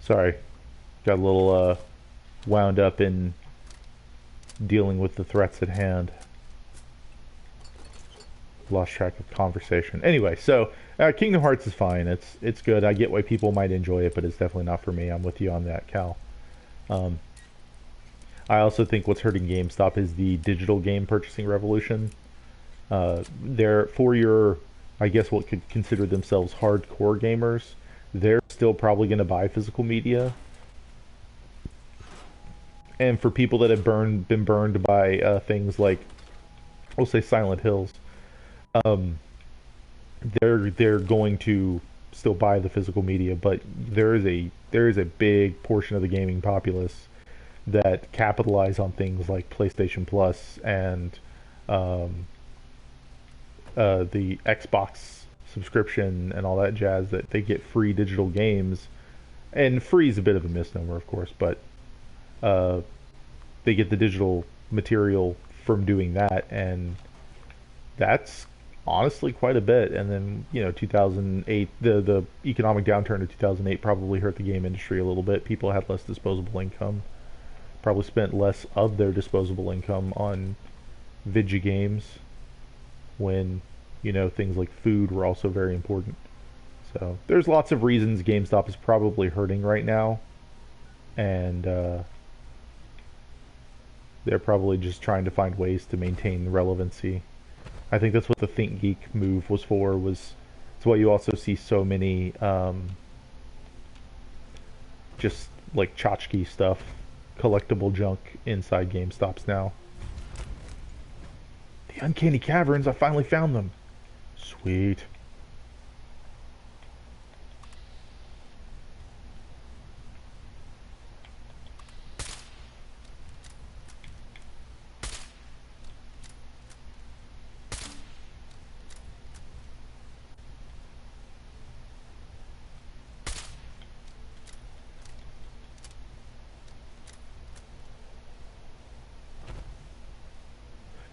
Sorry, got a little wound up in dealing with the threats at hand. Lost track of conversation. Anyway, so Kingdom Hearts is fine. It's good. I get why people might enjoy it, but it's definitely not for me. I'm with you on that, Cal. Um, I also think what's hurting GameStop is the digital game purchasing revolution. There for your I guess what could consider themselves hardcore gamers, they're still probably going to buy physical media. And for people that have been burned by things like, we'll say Silent Hills, um, they're going to still buy the physical media. But there is a big portion of the gaming populace that capitalize on things like PlayStation Plus and um, the Xbox subscription and all that jazz, that they get free digital games. And free is a bit of a misnomer, of course, but uh, they get the digital material from doing that, and that's honestly quite a bit. And then 2008, the economic downturn of 2008 probably hurt the game industry a little bit. People had less disposable income, probably spent less of their disposable income on video games when things like food were also very important. So there's lots of reasons GameStop is probably hurting right now, and they're probably just trying to find ways to maintain relevancy. I think that's what the Think Geek move was for. It's why you also see so many just like tchotchke stuff, collectible junk inside GameStops now. The Uncanny Caverns, I finally found them. Sweet.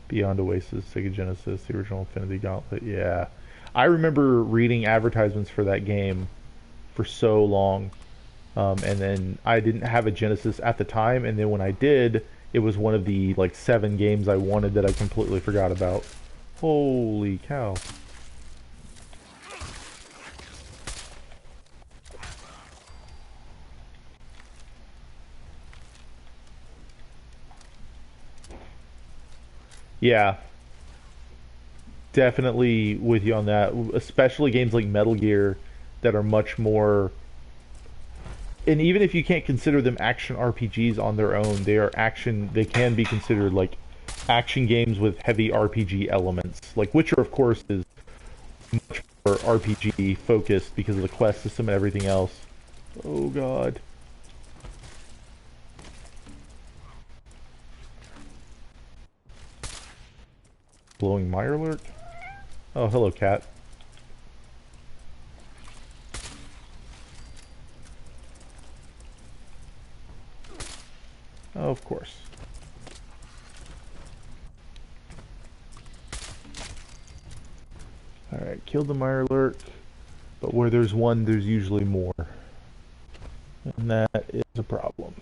Beyond Oasis, Sega Genesis, the original Infinity Gauntlet. Yeah. I remember reading advertisements for that game for so long. And then I didn't have a Genesis at the time, and then when I did, it was one of the like 7 games I wanted that I completely forgot about. Holy cow. Yeah, definitely with you on that. Especially games like Metal Gear that are much more, and even if you can't consider them action RPGs on their own, they are action. They can be considered like action games with heavy RPG elements. Like Witcher, of course, is much more RPG focused because of the quest system and everything else. Oh God, blowing Mirelurk. Oh, hello, cat. Oh, of course. Alright, kill the Mirelurk, but where there's one, there's usually more. And that is a problem.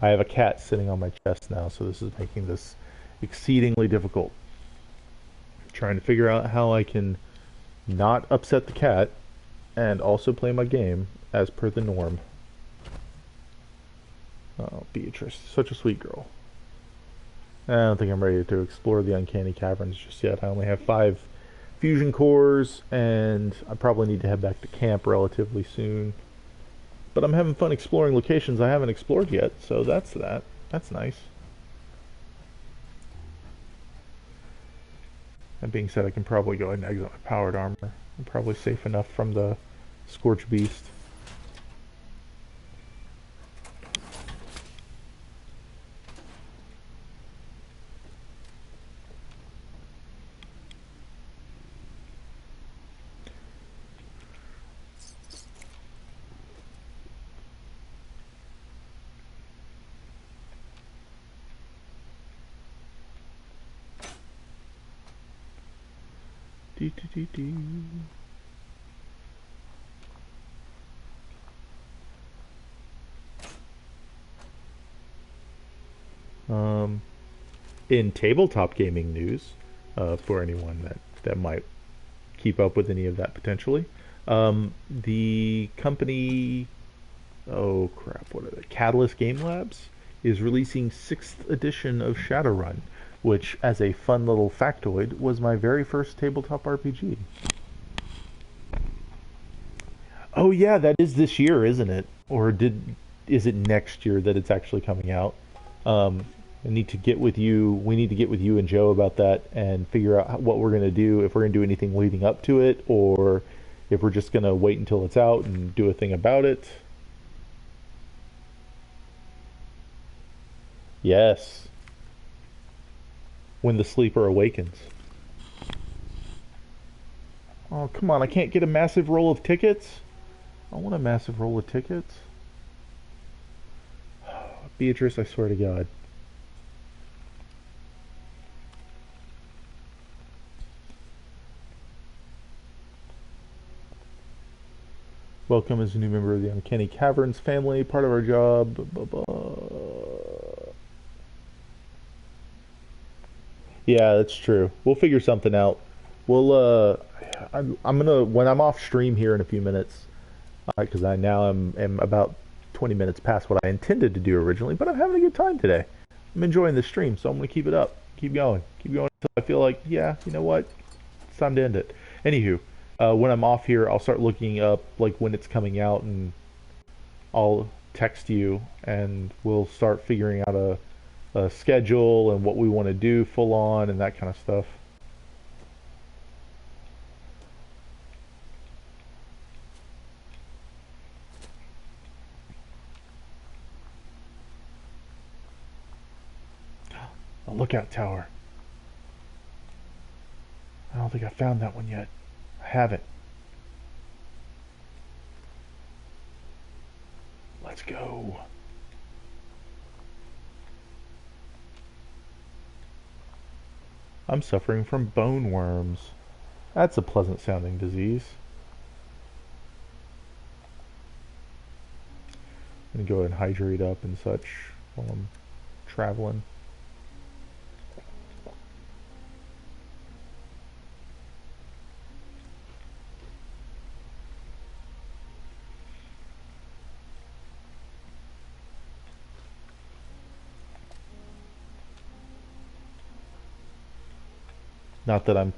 I have a cat sitting on my chest now, so this is making this exceedingly difficult. Trying to figure out how I can not upset the cat and also play my game as per the norm. Oh, Beatrice, such a sweet girl. I don't think I'm ready to explore the Uncanny Caverns just yet. I only have 5 fusion cores, and I probably need to head back to camp relatively soon. But I'm having fun exploring locations I haven't explored yet, so that's that. That's nice. That being said, I can probably go ahead and exit my powered armor. I'm probably safe enough from the Scorch Beast. Dee, dee, dee, dee. Um, in tabletop gaming news, for anyone that might keep up with any of that potentially, the company, oh crap, what are they? Catalyst Game Labs is releasing 6th edition of Shadowrun. which, as a fun little factoid, was my very first tabletop RPG. Oh yeah, that is this year, isn't it? Or is it next year that it's actually coming out? Um, I need to get with you. We need to get with you and Joe about that and figure out what we're gonna do. If we're gonna do anything leading up to it, or if we're just gonna wait until it's out and do a thing about it. Yes, when the sleeper awakens. Oh come on! I can't get a massive roll of tickets. I want a massive roll of tickets. Beatrice, I swear to God. Welcome as a new member of the Uncanny Caverns family, part of our job. Blah, blah, blah. Yeah, that's true. We'll figure something out. We'll, I'm gonna, when I'm off stream here in a few minutes, because I now am about 20 minutes past what I intended to do originally, but I'm having a good time today. I'm enjoying the stream, so I'm gonna keep it up. Keep going until I feel like, yeah, you know what? It's time to end it. Anywho, when I'm off here, I'll start looking up like when it's coming out, and I'll text you, and we'll start figuring out a schedule and what we want to do full on and that kind of stuff. A lookout tower. I don't think I found that one yet. I haven't. Let's go. I'm suffering from bone worms. That's a pleasant sounding disease. I'm gonna go ahead and hydrate up and such while I'm traveling. Not that I'm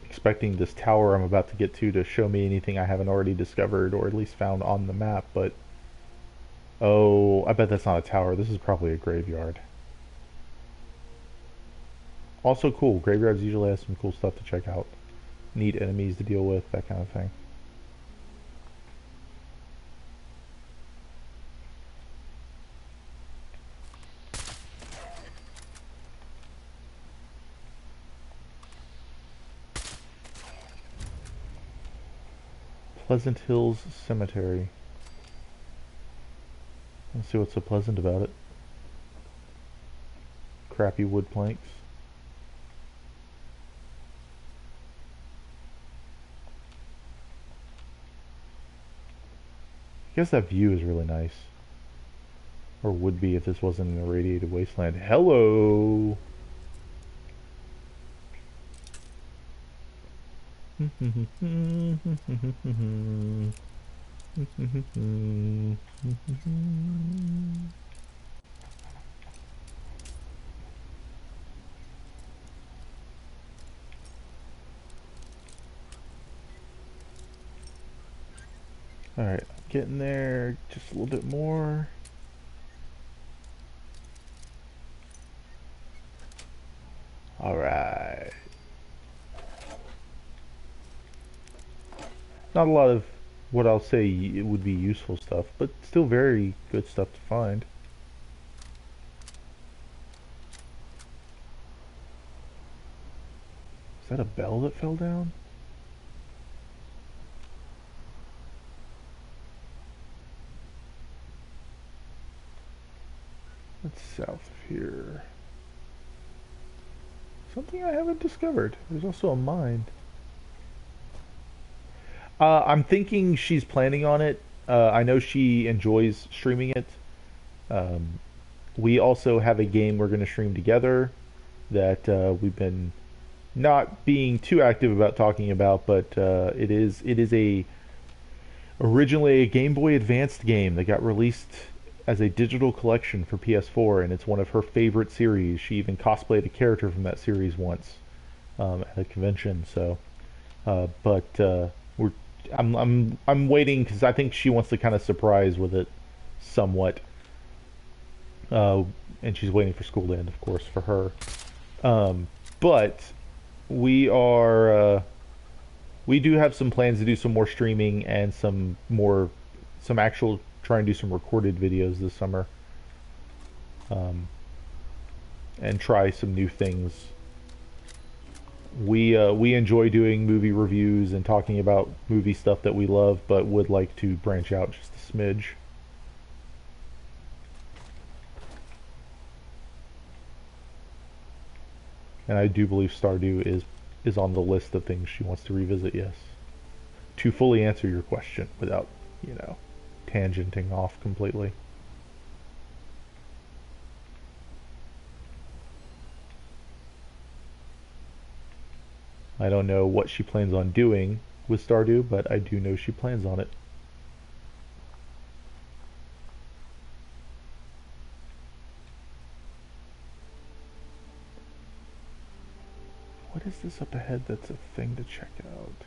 expecting this tower I'm about to get to show me anything I haven't already discovered or at least found on the map, but oh, I bet that's not a tower. This is probably a graveyard. Also cool. Graveyards usually have some cool stuff to check out. Neat enemies to deal with, that kind of thing. Pleasant Hills Cemetery. Let's see what's so pleasant about it. Crappy wood planks. I guess that view is really nice. Or would be if this wasn't an irradiated wasteland. Hello! Alright, getting there just a little bit more. Alright. Not a lot of what I'll say it would be useful stuff, but still very good stuff to find. Is that a bell that fell down? That's south of here. Something I haven't discovered. There's also a mine. I'm thinking she's planning on it. I know she enjoys streaming it. Um, we also have a game we're going to stream together that we've been not being too active about talking about, but it is a originally a Game Boy Advanced game that got released as a digital collection for PS4, and it's one of her favorite series. She even cosplayed a character from that series once at a convention. So, but we're I'm waiting because I think she wants to kind of surprise with it somewhat, uh, and she's waiting for school to end, of course, for her. But we are we do have some plans to do some more streaming and some actual try and do some recorded videos this summer, and try some new things. We enjoy doing movie reviews and talking about movie stuff that we love, but would like to branch out just a smidge. And I do believe Stardew is on the list of things she wants to revisit. Yes, to fully answer your question without, tangenting off completely. I don't know what she plans on doing with Stardew, but I do know she plans on it. What is this up ahead that's a thing to check out?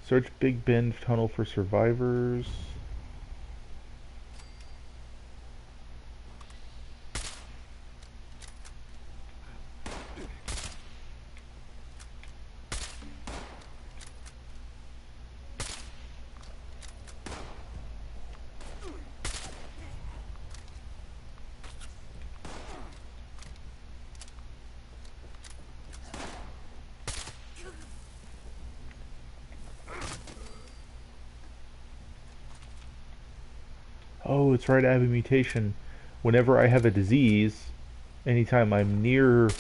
Search Big Bend Tunnel for survivors. Oh, it's right, I have a mutation. Whenever I have a disease, anytime I'm near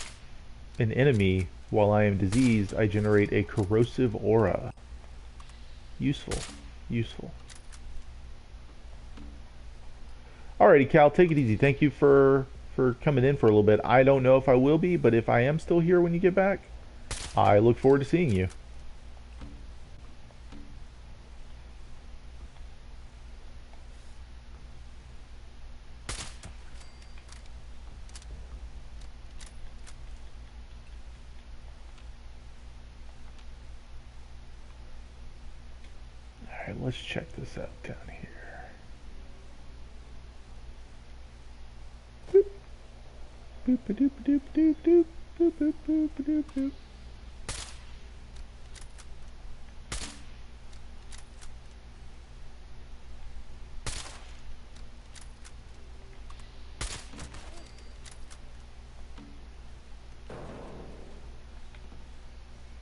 an enemy while I am diseased, I generate a corrosive aura. Useful. Useful. Alrighty, Cal, take it easy. Thank you for coming in for a little bit. I don't know if I will be, but if I am still here when you get back, I look forward to seeing you. Alright, let's check this out down here. Boop. Boop a doop a doop doop doop. Boop boop boop a doop doop.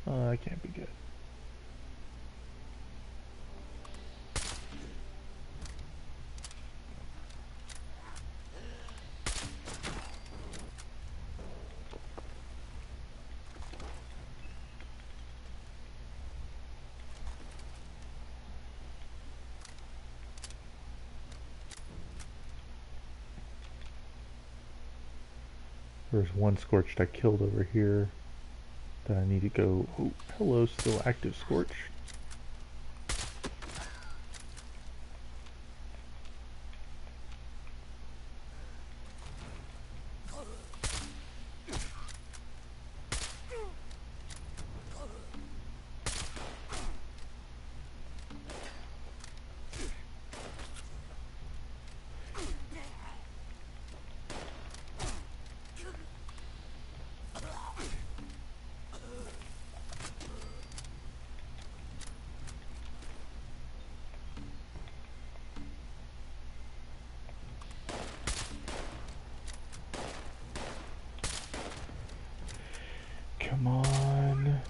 That can't be good. There's one Scorched I killed over here that I need to go. Oh, hello, still active Scorch. Come on.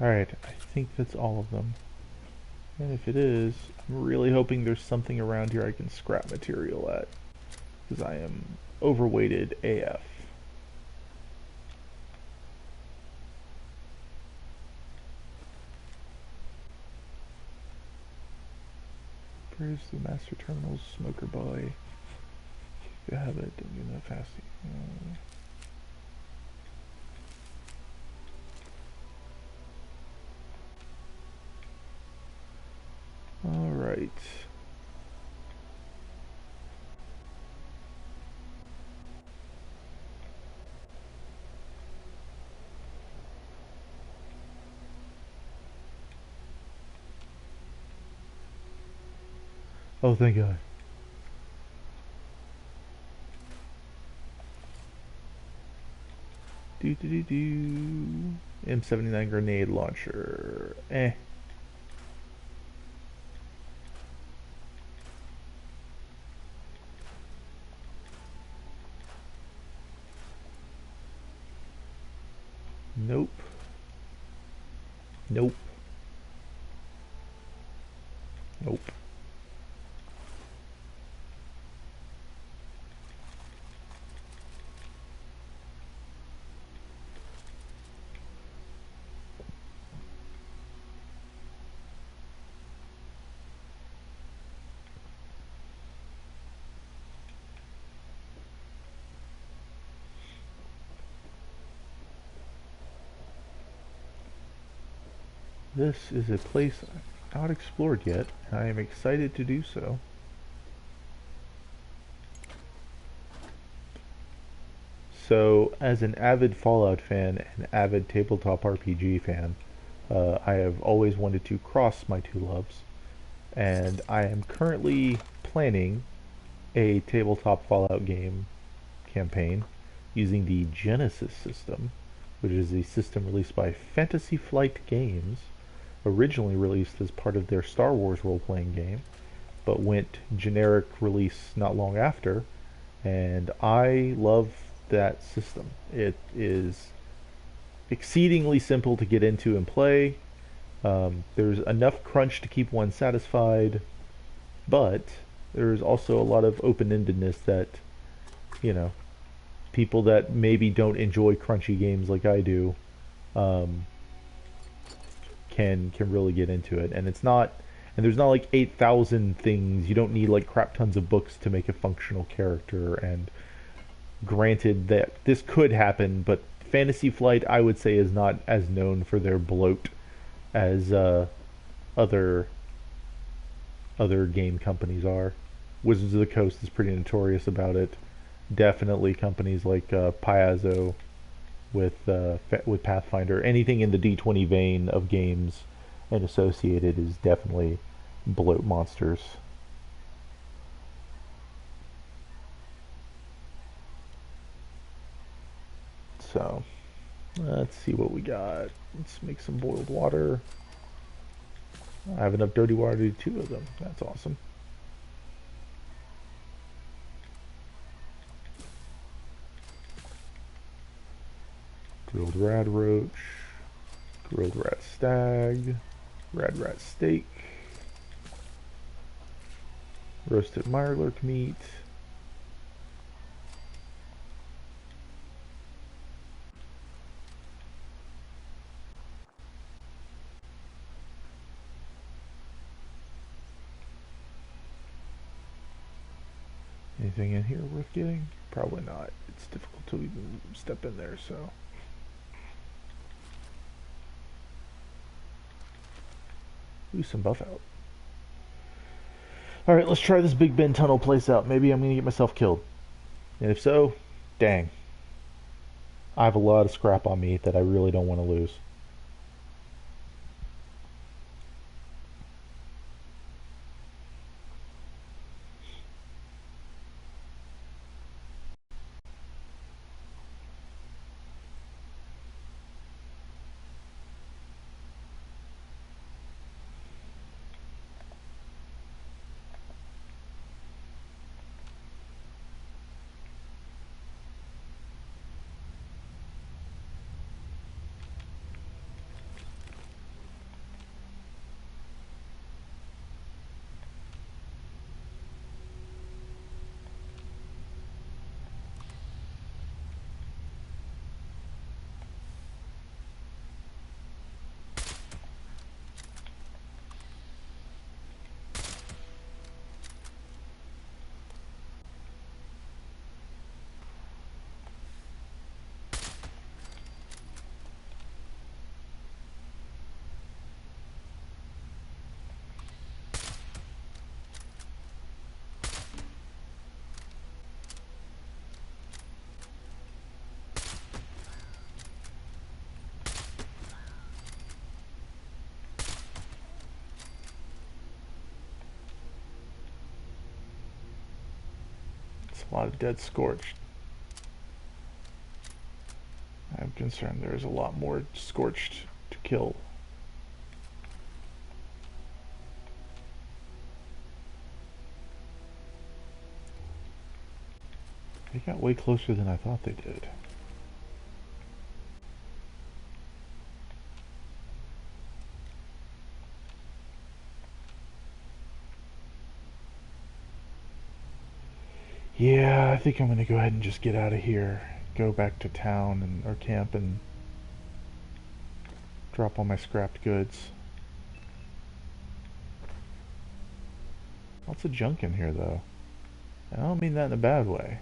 Alright, I think that's all of them. And if it is, I'm really hoping there's something around here I can scrap material at. Because I am overweighted AF. Where's the Master Terminal's Smoker Boy? You have it, don't do that fast. right. Oh, thank God. Do do do do. M79 grenade launcher. Eh. Nope. Nope. Nope. This is a place I've not explored yet, and I am excited to do so. So, as an avid Fallout fan and avid tabletop RPG fan, I have always wanted to cross my two loves, and I am currently planning a tabletop Fallout game campaign using the Genesis system, which is a system released by Fantasy Flight Games, originally released as part of their Star Wars role-playing game, but went generic release not long after, and I love that system. It is exceedingly simple to get into and play. There's enough crunch to keep one satisfied, but there's also a lot of open-endedness that, you know, people that maybe don't enjoy crunchy games like I do um, can really get into it. And it's not, and there's not like 8,000 things. You don't need like crap tons of books to make a functional character. And granted that this could happen, but Fantasy Flight I would say is not as known for their bloat as other other game companies are. Wizards of the Coast is pretty notorious about it. Definitely companies like Paizo with Pathfinder. Anything in the D20 vein of games and associated is definitely bloat monsters. So let's see what we got. Let's make some boiled water. I have enough dirty water to do two of them. That's awesome. Grilled rad roach, grilled rat stag, rat steak, roasted mirelurk meat. Anything in here worth getting? Probably not. It's difficult to even step in there, so. Ooh, some buff out. Alright, let's try this Big Ben tunnel place out. Maybe I'm gonna get myself killed. And if so, dang. I have a lot of scrap on me that I really don't want to lose. A lot of dead scorched. I'm concerned there's a lot more scorched to kill. They got way closer than I thought they did. Yeah, I think I'm gonna go ahead and just get out of here. Go back to town and or camp and drop all my scrapped goods. Lots of junk in here though. And I don't mean that in a bad way.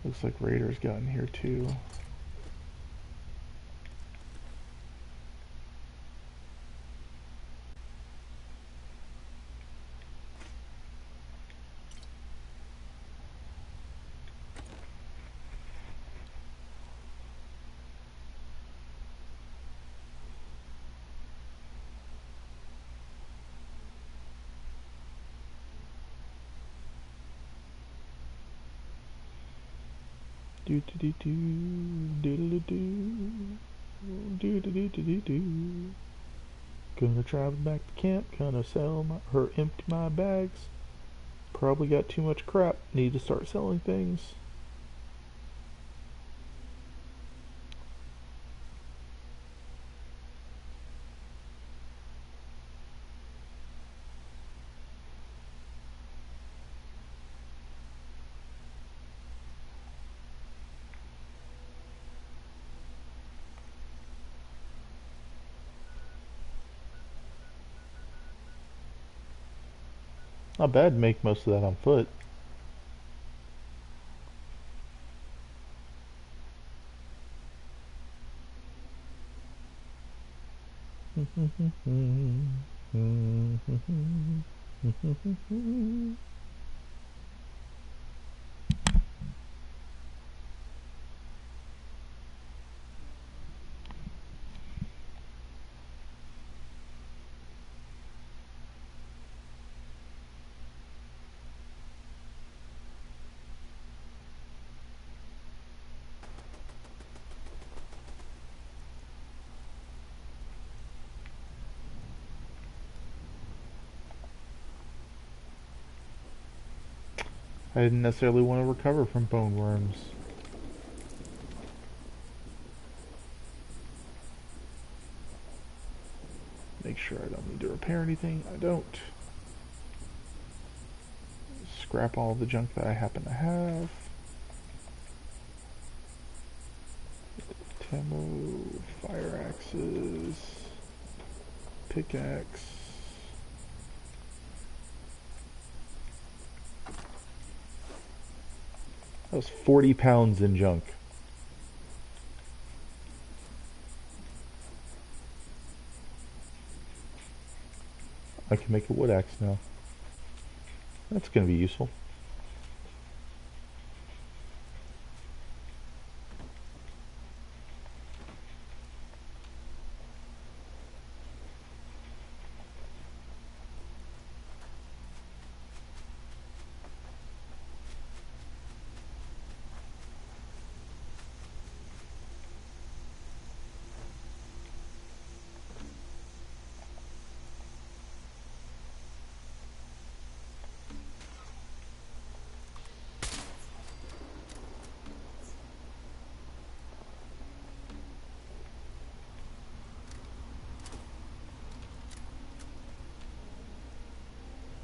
Looks like raiders got in here too. Do do do do do do do do do do. Gonna travel back to camp. Gonna sell empty my bags. Probably got too much crap. Need to start selling things. Not bad to make most of that on foot. I didn't necessarily want to recover from bone worms. Make sure I don't need to repair anything. I don't. Scrap all the junk that I happen to have. Ammo, fire axes, pickaxe. That was 40 pounds in junk. I can make a wood axe now. That's going to be useful.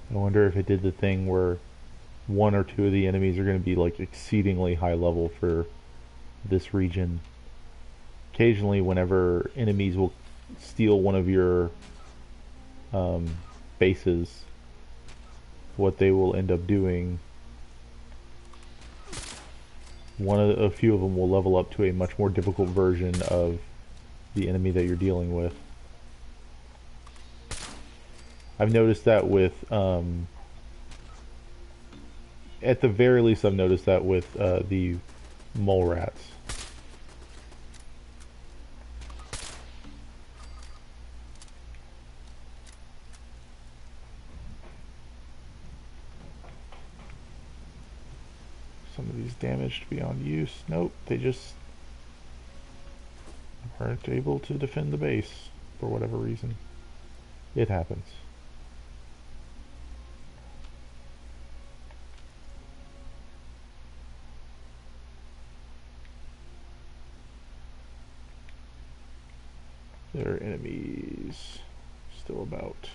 I wonder if it did the thing where one or two of the enemies are going to be like exceedingly high level for this region. Occasionally, whenever enemies will steal one of your bases, what they will end up doing, a few of them will level up to a much more difficult version of the enemy that you're dealing with. I've noticed that with, at the very least, I've noticed that with the mole rats. some of these damaged beyond use. Nope, they just weren't able to defend the base for whatever reason. It happens. There are enemies still about.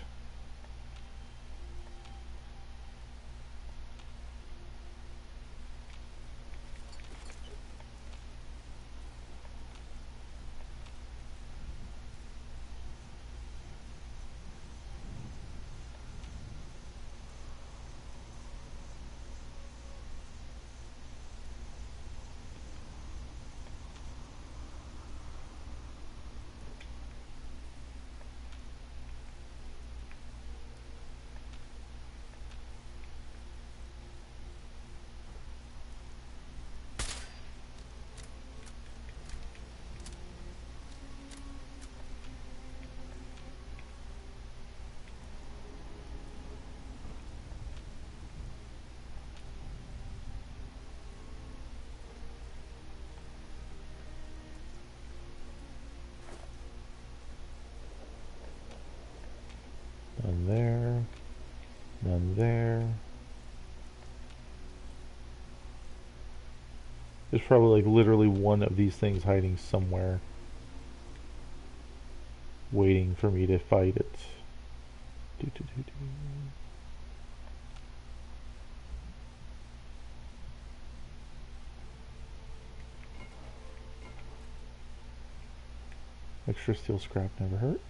None there. None there. There's probably like literally one of these things hiding somewhere, waiting for me to fight it. Do, do, do, do. Extra steel scrap never hurt.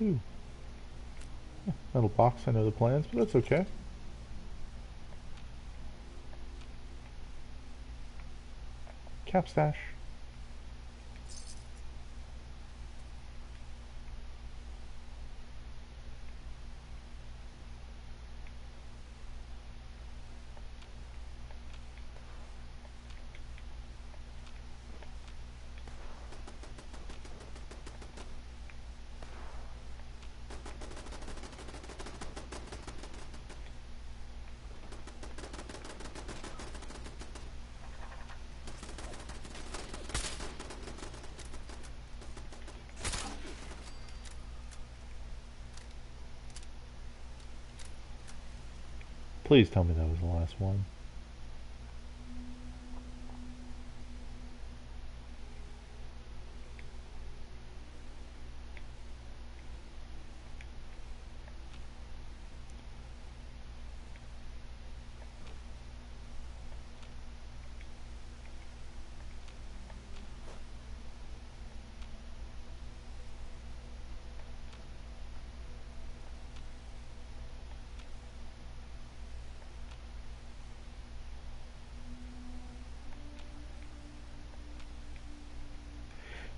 Ooh. Metal box, I know the plans, but that's okay. Cap stash. Please tell me that was the last one.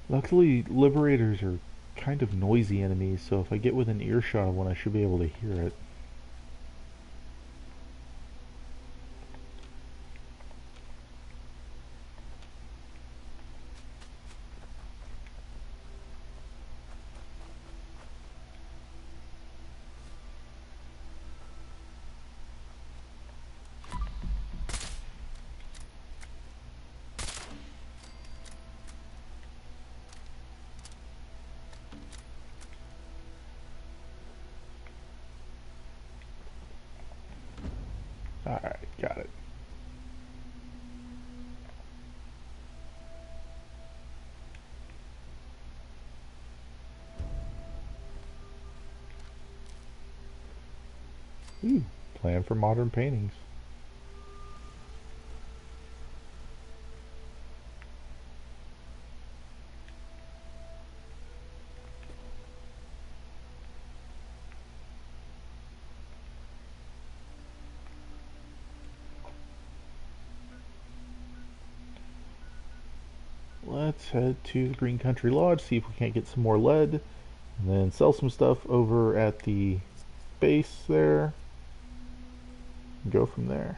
Luckily, liberators are kind of noisy enemies, so if I get within earshot of one, I should be able to hear it. Alright, got it. Ooh, plan for modern paintings. let's head to the Green Country Lodge, see if we can't get some more lead, and then sell some stuff over at the base there, and go from there.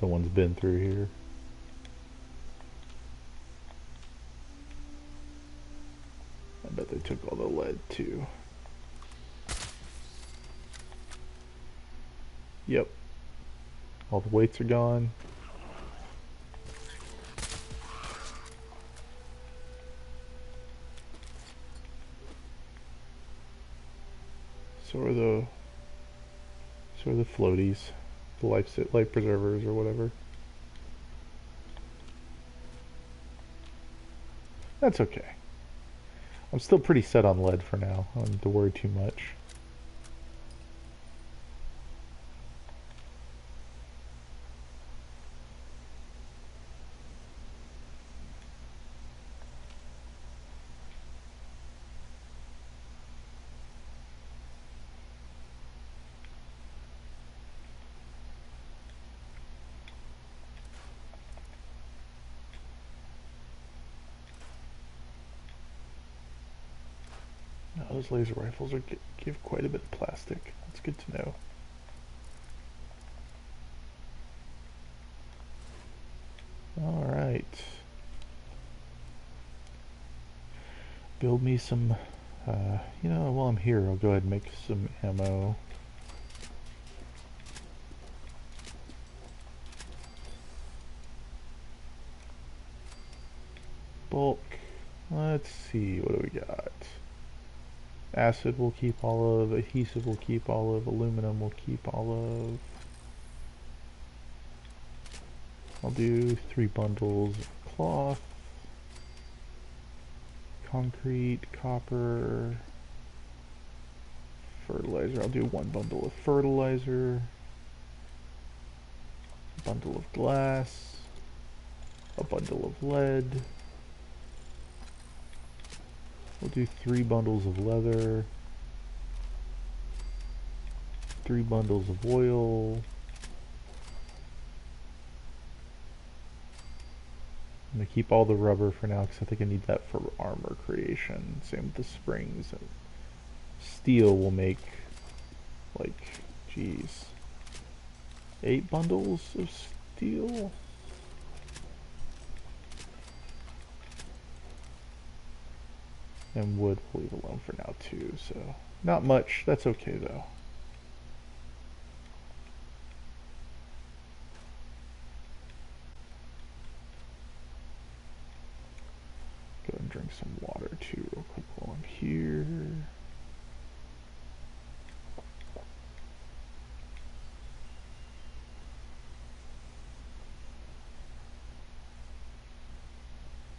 Someone's been through here. I bet they took all the lead too. Yep. All the weights are gone. So are the floaties, the life preservers or whatever. That's okay. I'm still pretty set on lead for now. I don't need to worry too much. Those laser rifles give quite a bit of plastic. That's good to know. Alright. Build me some, while I'm here, I'll go ahead and make some ammo. Bulk. Let's see, what do we got? Acid we'll keep all of, adhesive we'll keep all of, aluminum we'll keep all of. I'll do 3 bundles of cloth, concrete, copper, fertilizer. I'll do 1 bundle of fertilizer, a bundle of glass, a bundle of lead. We'll do 3 bundles of leather, 3 bundles of oil. I'm going to keep all the rubber for now because I think I need that for armor creation. Same with the springs. And steel will make, like, geez, 8 bundles of steel. And wood we'll leave alone for now too, so not much. That's okay though. Go and drink some water too real quick while I'm here.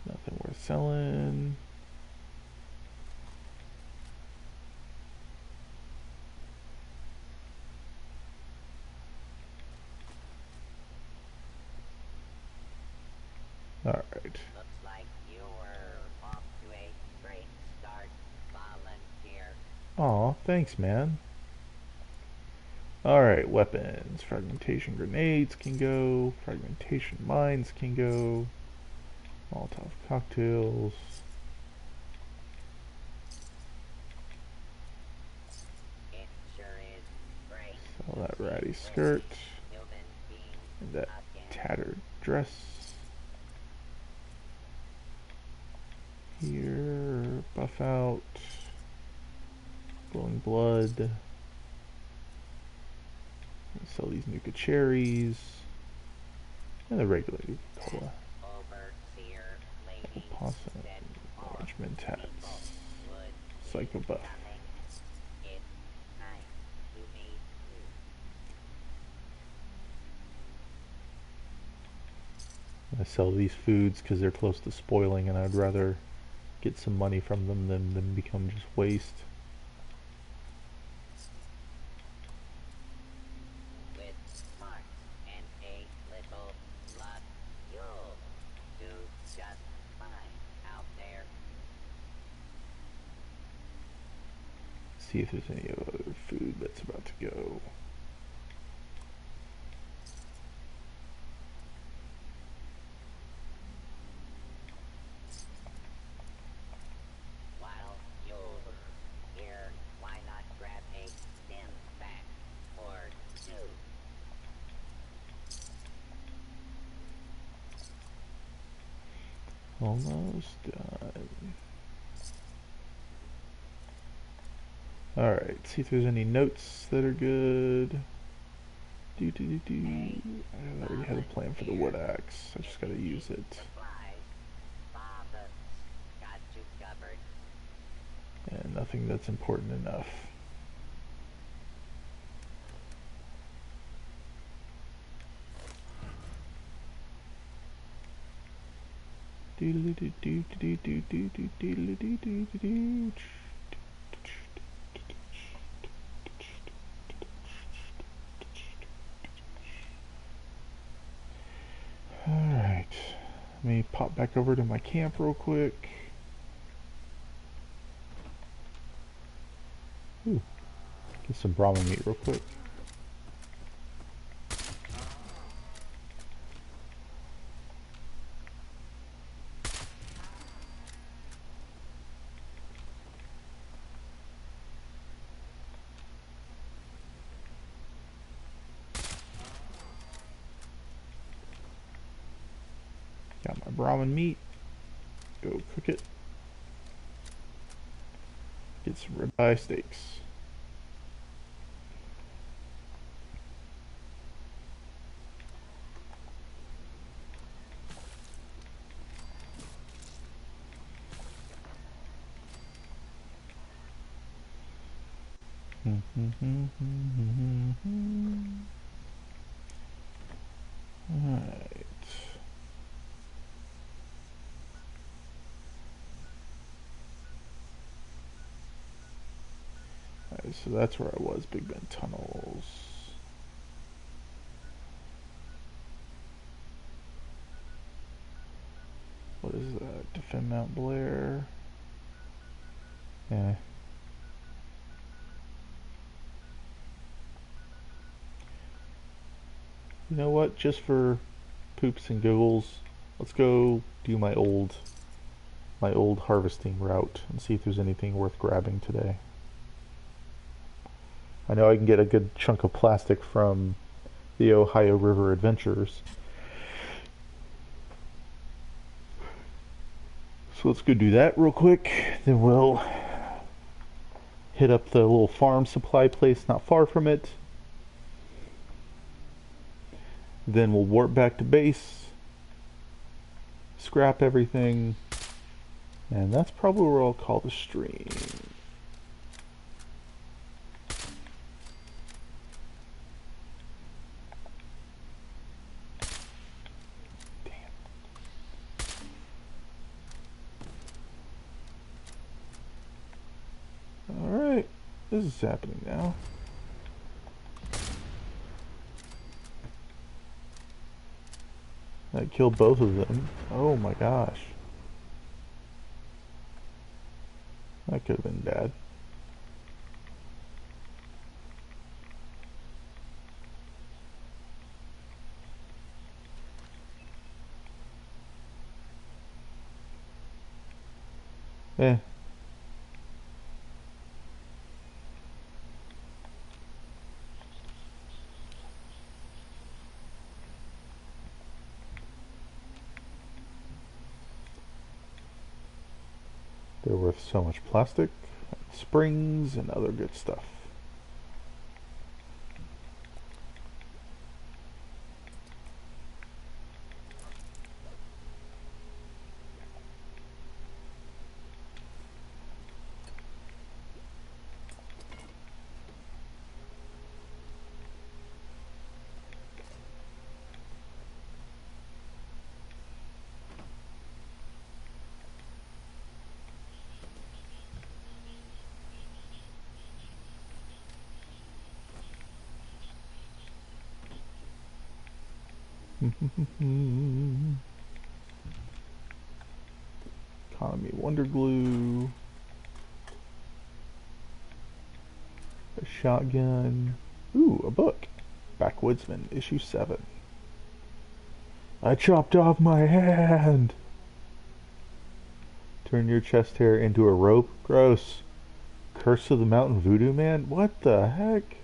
Nothing worth selling. Alright. Looks like you were off to a great start, volunteer. Aw, thanks, man. Alright, weapons. Fragmentation grenades can go. Fragmentation mines can go. Molotov cocktails. It sure is great. Sell that ratty skirt. Human being And that again. tattered dress. Here, buff out, glowing blood. Sell these Nuka cherries and the regular cola. Overseer lady Possum, said more large people mentats, would psycho buff. coming. It's nice to I sell these foods because they're close to spoiling, and I'd rather get some money from them than them become just waste. With smart and a little luck, you'll do just fine out there. See if there's any other food that's about to go. While you're here, why not grab a stim pack or two? Almost done. Alright, see if there's any notes that are good. I already had a plan for the wood axe. I just gotta use it. Supplies, Bob's got you covered. And nothing that's important enough. Alright, let me pop back over to my camp real quick. Ooh, get some Brahma meat real quick. Got my Brahmin meat. Go cook it. Get some ribeye steaks. Alright. Alright, so that's where I was, Big Bend Tunnels. What is that? Defend Mount Blair. Yeah. You know what? Just for poops and giggles, let's go do my old harvesting route and see if there's anything worth grabbing today. I know I can get a good chunk of plastic from the Ohio River Adventures. So let's go do that real quick. Then we'll hit up the little farm supply place not far from it. Then we'll warp back to base, scrap everything, and that's probably where I'll call the stream. Alright, this is happening now. I killed both of them. Oh my gosh. That could have been bad. Eh. They're worth so much plastic, springs, and other good stuff. Economy Wonder Glue. A shotgun. Ooh, a book. Backwoodsman, issue 7. I chopped off my hand! Turn your chest hair into a rope? Gross. Curse of the Mountain Voodoo Man? What the heck?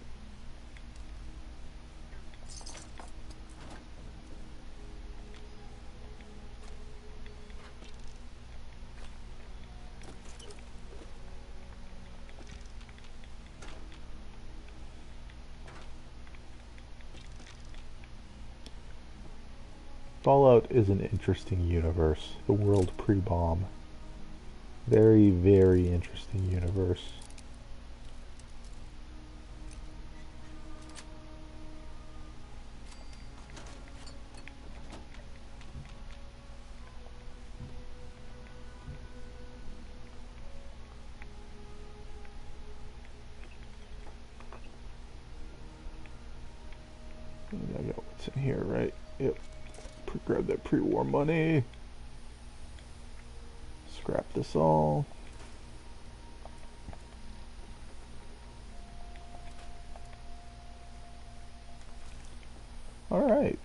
Fallout is an interesting universe. The world pre-bomb. Very, very interesting universe. I got what's in here, right? Yep. Grab that pre-war money. Scrap this all. Alright.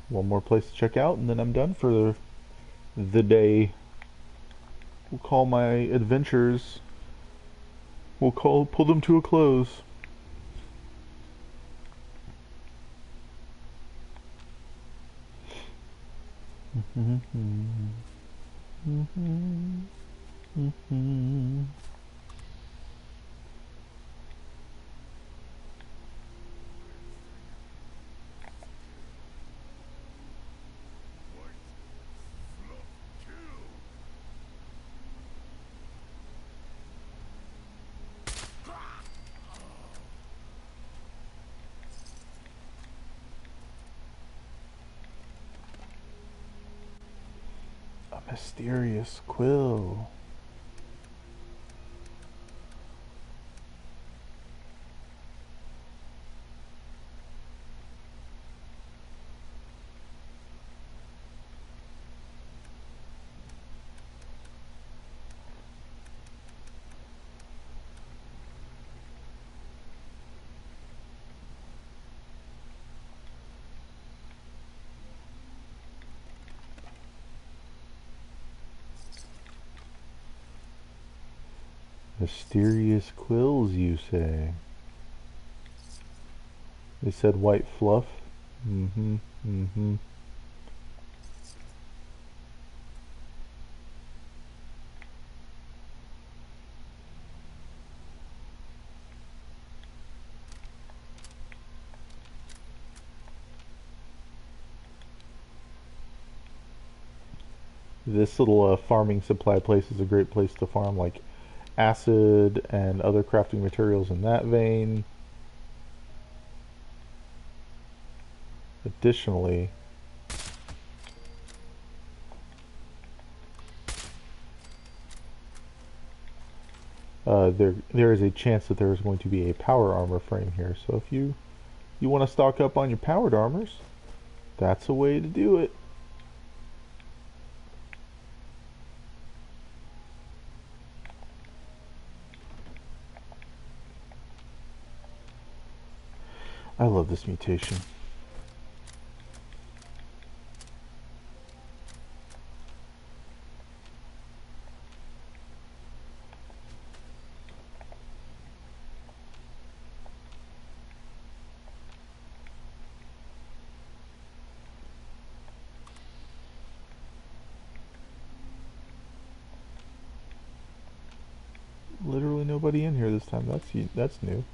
One more place to check out and then I'm done for the day. We'll call my adventures. Pull them to a close. A mysterious quill. Mysterious quills, you say? They said white fluff. Mm-hmm. This little farming supply place is a great place to farm like acid and other crafting materials in that vein. Additionally, there is a chance that there is going to be a power armor frame here. So if you want to stock up on your powered armors, that's a way to do it. I love this mutation. Literally nobody in here this time. That's new.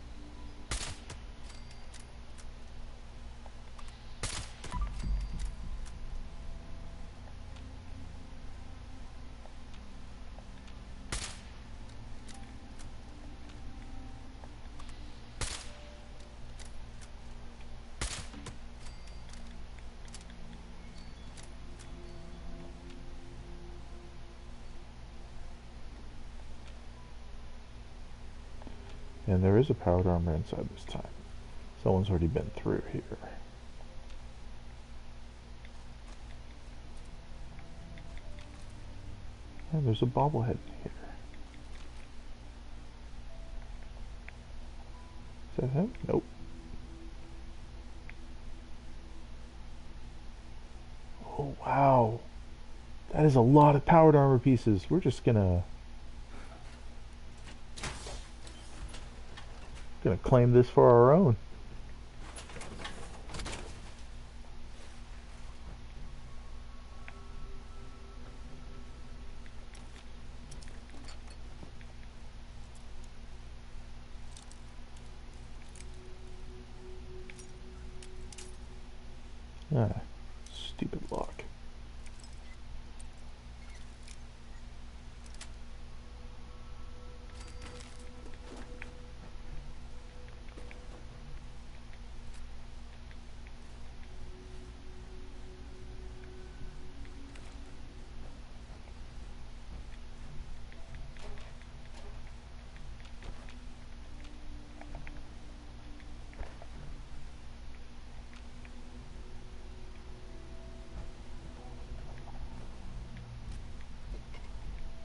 And there is a powered armor inside this time. Someone's already been through here. And there's a bobblehead here. Is that him? Nope. Oh, wow. That is a lot of powered armor pieces. We're just gonna claim this for our own. Ah, stupid lock.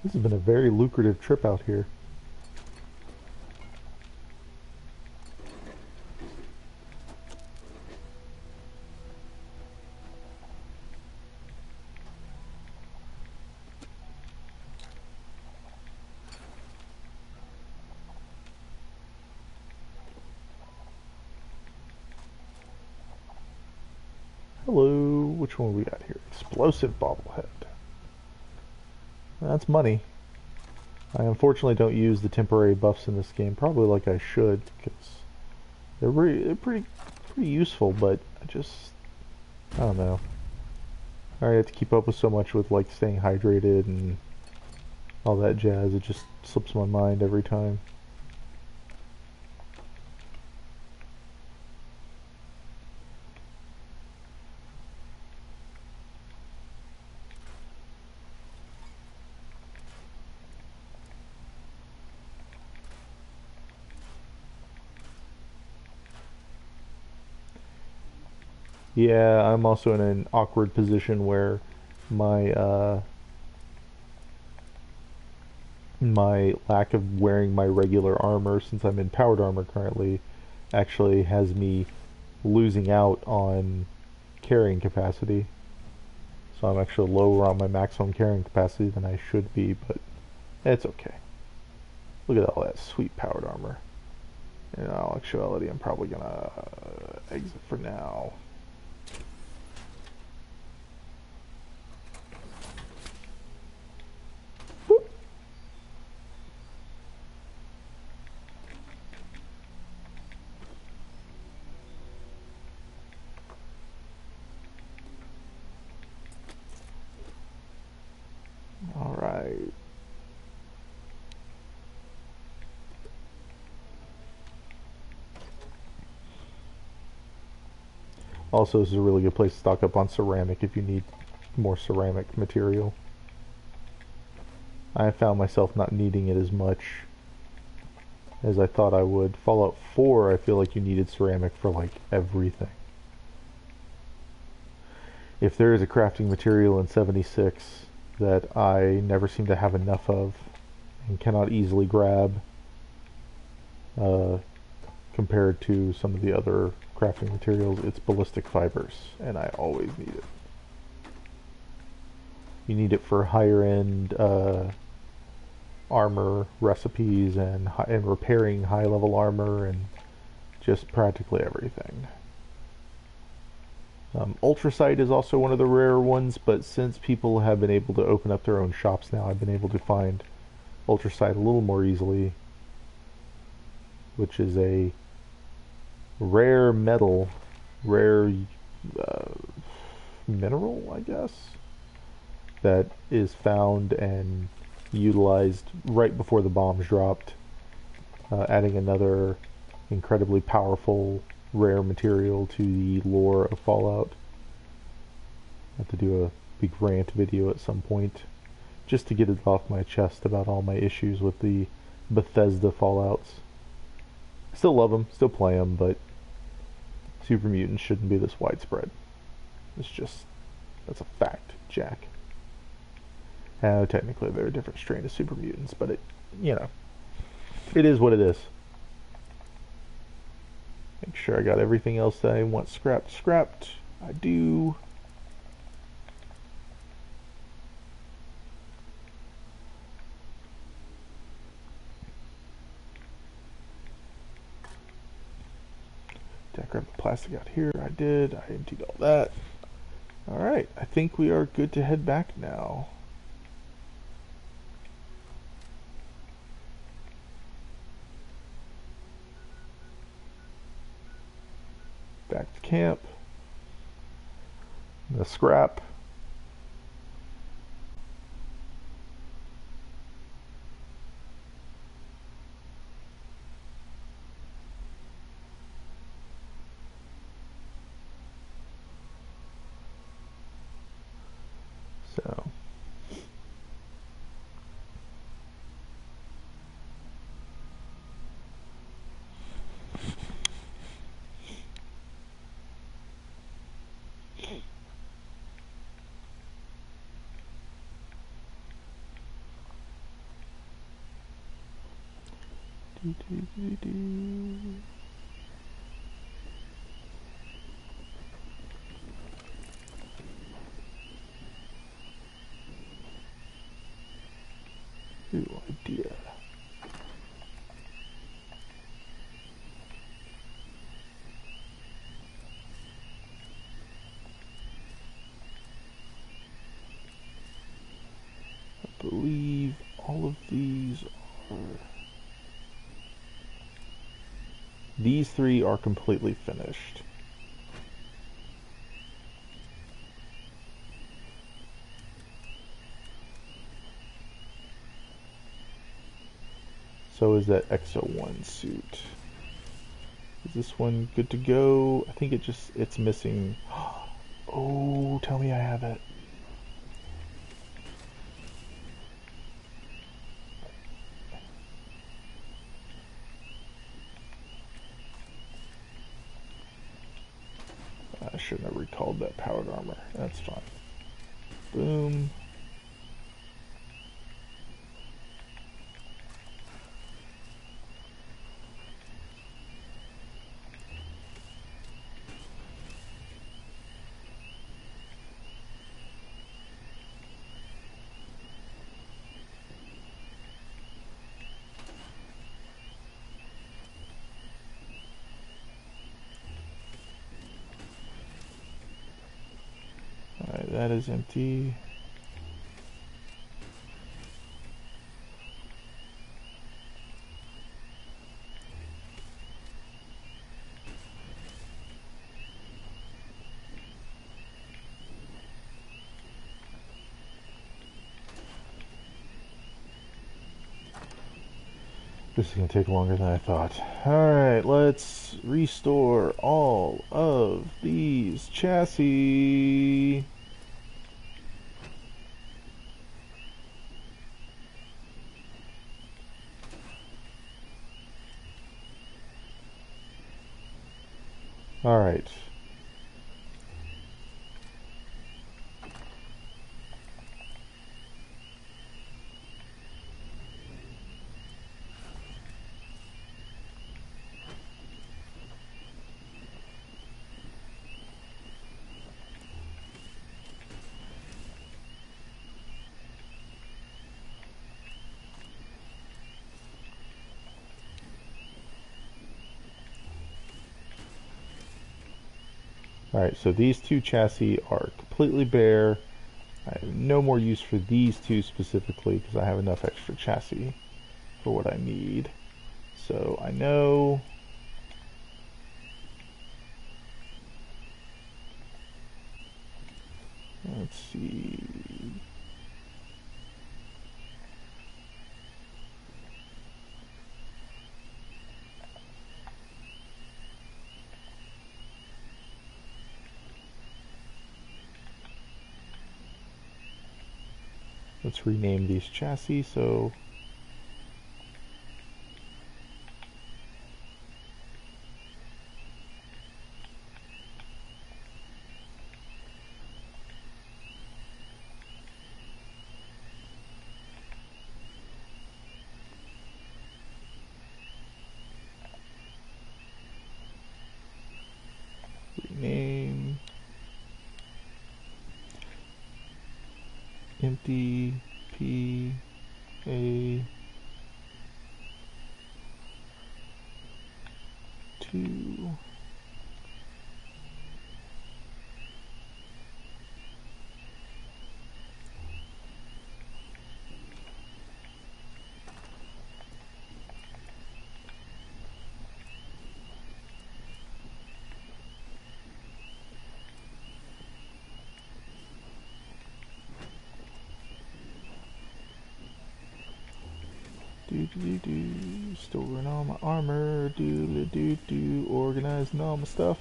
This has been a very lucrative trip out here. Hello, which one we got here? Explosive bobblehead. That's money. I unfortunately don't use the temporary buffs in this game, probably like I should, because they're pretty useful, but I don't know. I have to keep up with so much with like staying hydrated and all that jazz, it just slips my mind every time. Yeah, I'm also in an awkward position where my my lack of wearing my regular armor, since I'm in powered armor currently, actually has me losing out on carrying capacity. So I'm actually lower on my maximum carrying capacity than I should be, but it's okay. Look at all that sweet powered armor. In all actuality, I'm probably gonna exit for now. Alright. Also, this is a really good place to stock up on ceramic if you need more ceramic material. I found myself not needing it as much as I thought I would. Fallout 4, I feel like you needed ceramic for like everything. If there is a crafting material in 76 that I never seem to have enough of and cannot easily grab compared to some of the other crafting materials, it's ballistic fibers, and I always need it. You need it for higher end armor recipes and repairing high level armor and just practically everything. Ultracite is also one of the rare ones, but since people have been able to open up their own shops now, I've been able to find ultracite a little more easily, which is a rare metal, rare mineral, I guess, that is found and utilized right before the bombs dropped, adding another incredibly powerful rare material to the lore of Fallout. I have to do a big rant video at some point just to get it off my chest about all my issues with the Bethesda Fallouts. Still love them, still play them, but super mutants shouldn't be this widespread. That's a fact, Jack. Technically, they're a different strain of super mutants, but you know, it is what it is. Make sure I got everything else that I want scrapped. I do. Did I grab the plastic out here? I did. I emptied all that. Alright, I think we are good to head back now. Back to camp. The scrap. So New idea. I believe all of these are... These three are completely finished. So is that XO1 suit. Is this one good to go? I think it's missing... Oh, tell me I have it. I shouldn't have recalled that powered armor. That's fine. Boom. Alright, that is empty. This is going to take longer than I thought. Alright, let's restore all of these chassis. Alright. Alright, so these two chassis are completely bare. I have no more use for these two specifically because I have enough extra chassis for what I need. So I know... Let's see... Let's rename these chassis so... empty P A 2. Do storing all my armor, do organizing all my stuff.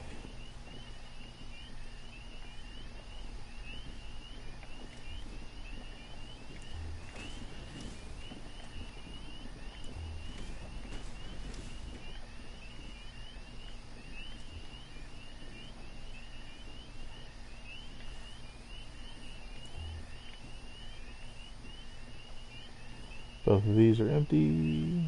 Both of these are empty.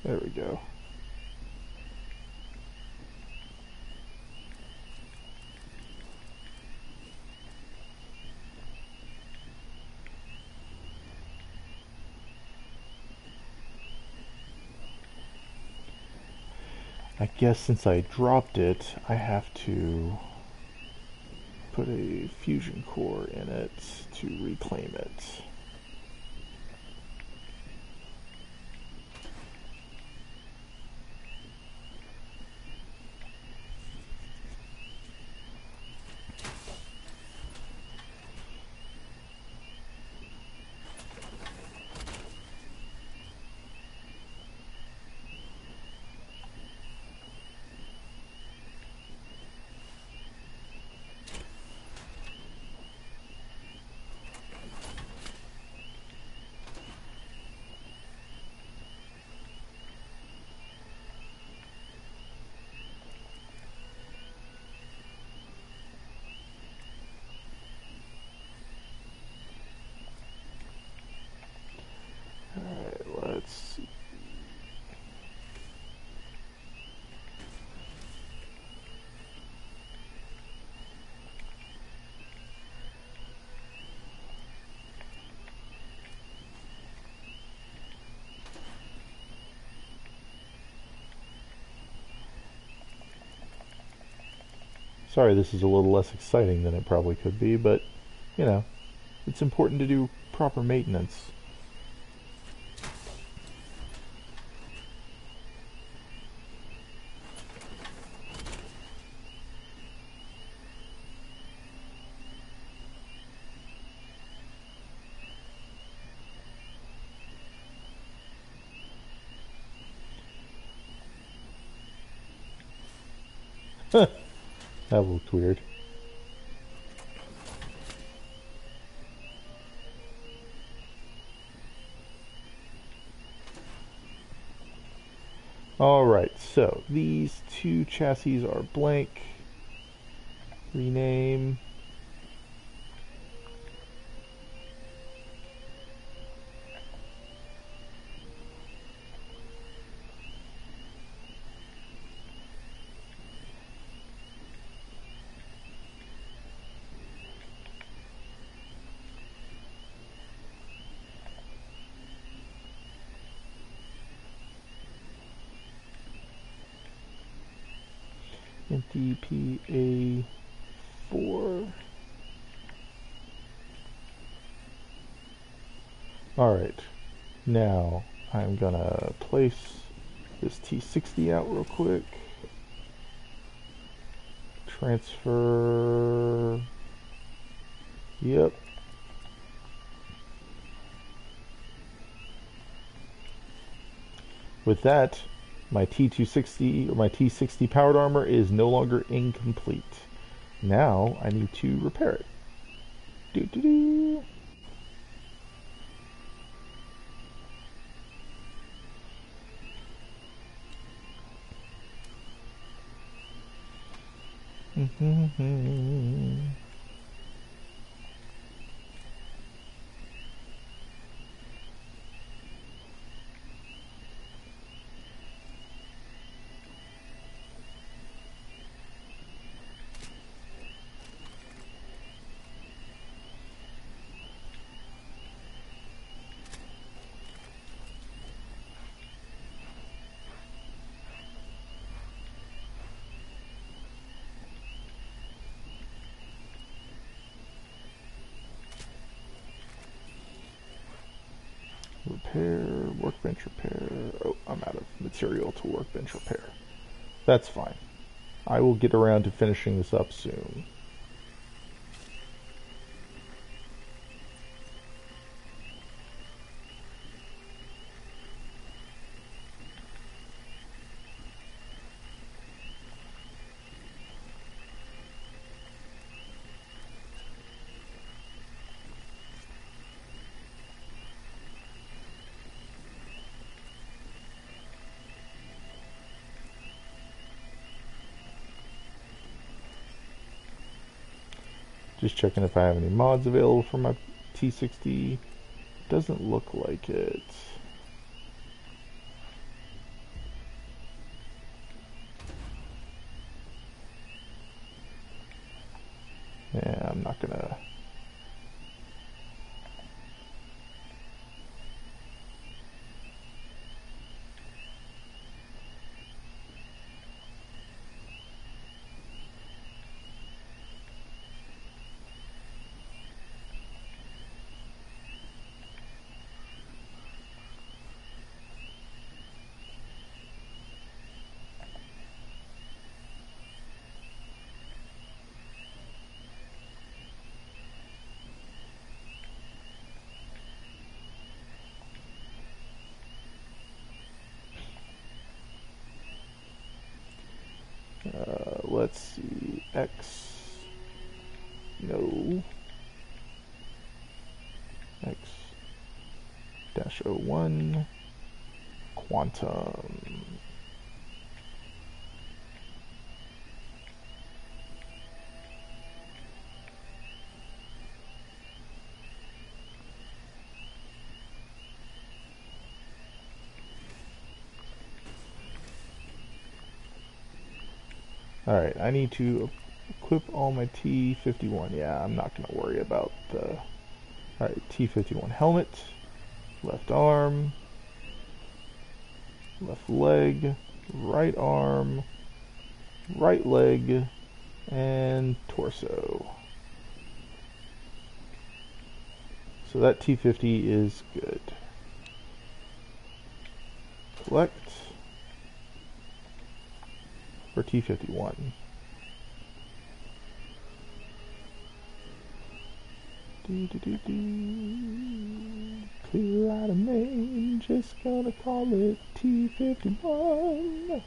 There we go. I guess since I dropped it, I have to put a fusion core in it to reclaim it. Alright, let's see. Sorry, this is a little less exciting than it probably could be, but, you know, it's important to do proper maintenance. That looked weird. Alright, so these two chassis are blank. Rename. DPA4. Alright, now I'm gonna place this T60 out real quick. Transfer. Yep. With that, my T260 or my T60 powered armor is no longer incomplete. Now I need to repair it. Do do do. repair, workbench repair. Oh, I'm out of material to workbench repair. That's fine. I will get around to finishing this up soon. Just checking if I have any mods available for my T60. Doesn't look like it. Yeah, I'm not gonna... let's see, X, no, X dash 01, quantum. Alright, I need to equip all my T51. Yeah, I'm not going to worry about the... Alright, T51 helmet, left arm, left leg, right arm, right leg, and torso. So that T50 is good. Collect for T51. Clear out of main, just gonna call it T51.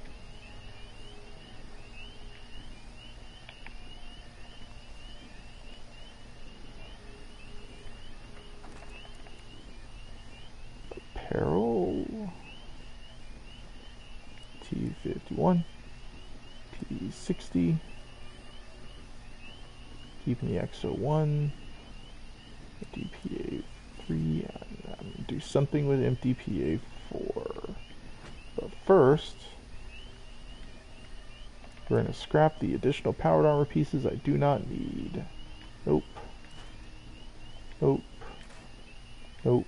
Apparel. T51. T60. Keeping the XO1. MDPA3. I'm going to do something with MDPA4. But first, we're going to scrap the additional powered armor pieces I do not need. Nope. Nope. Nope.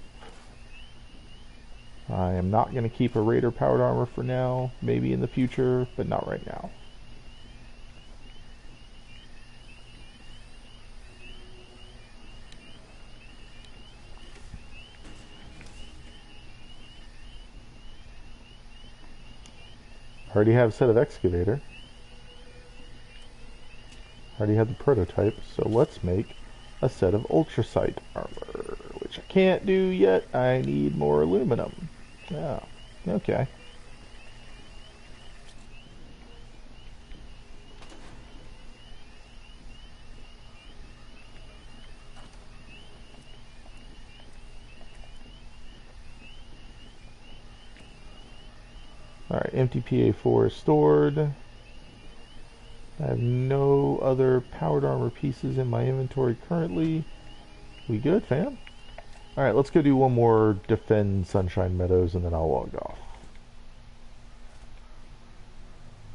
I am not going to keep a Raider powered armor for now. Maybe in the future, but not right now. I already have a set of excavator. I already have the prototype, so let's make a set of ultrasight armor, which I can't do yet. I need more aluminum. Oh, okay. Alright, empty PA4 is stored. I have no other powered armor pieces in my inventory currently. We good, fam? Alright, let's go do one more defend Sunshine Meadows and then I'll log off.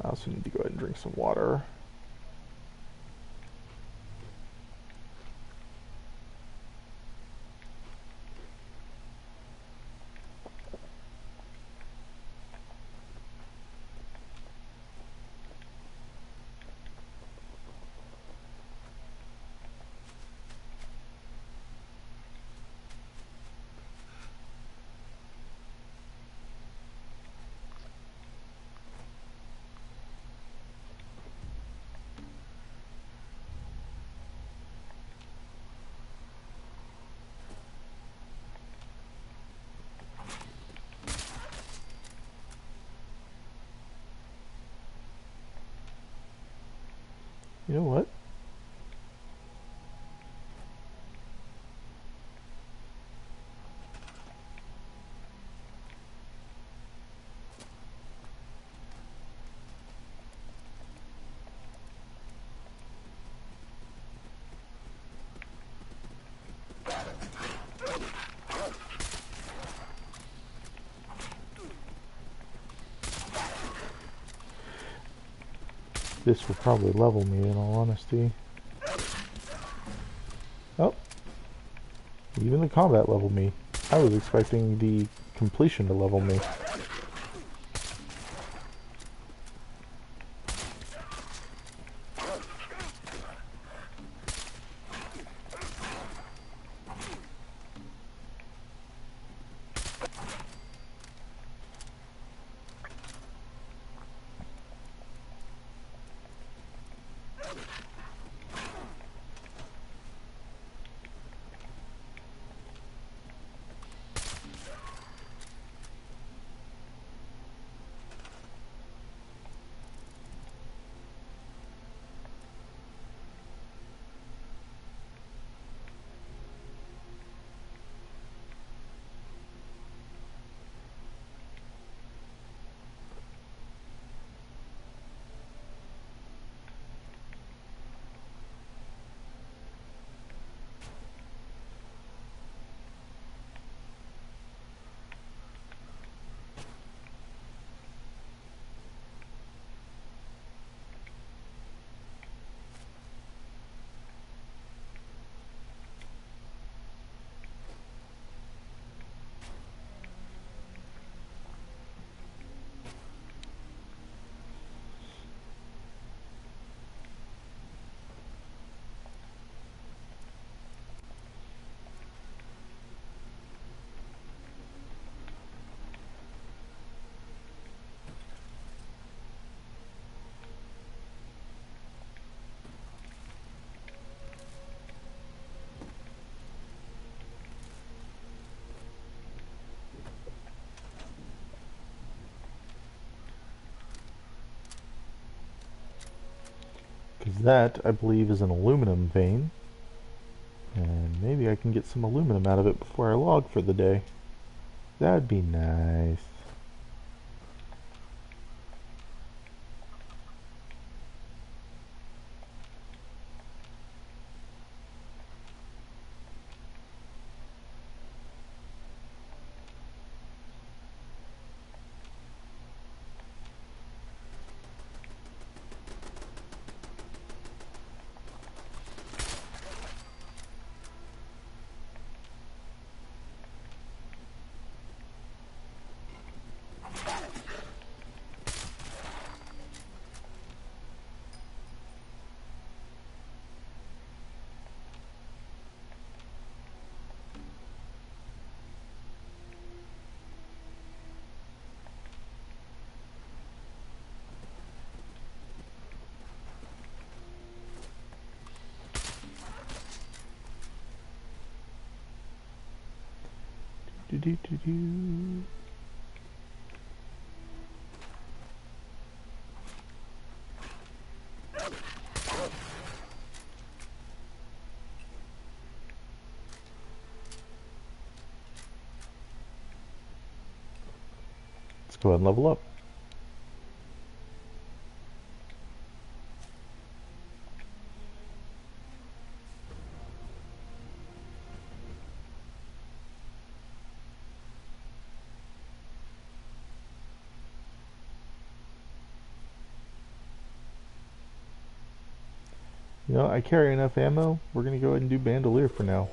I also need to go ahead and drink some water. You know what? This will probably level me in all honesty. Oh, even the combat leveled me. I was expecting the completion to level me. Because that, I believe, is an aluminum vein. And maybe I can get some aluminum out of it before I log for the day. That'd be nice. Do do do do. Let's go ahead and level up. You know, I carry enough ammo. We're going to go ahead and do Bandolier for now.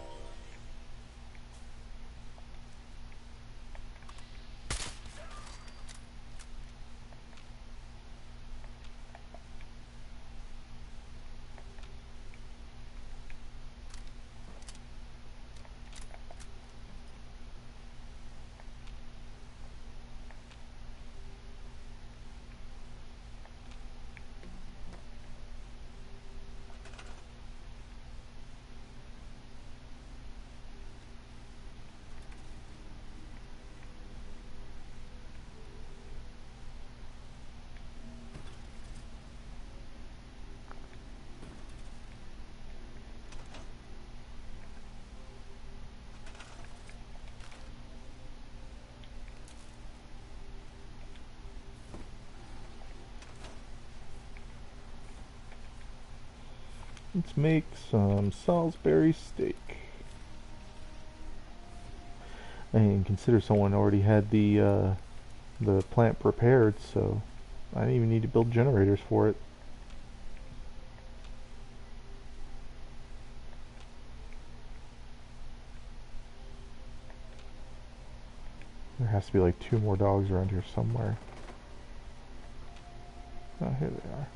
Let's make some Salisbury steak. And consider someone already had the plant prepared, so I didn't even need to build generators for it. There has to be like 2 more dogs around here somewhere. Oh, here they are.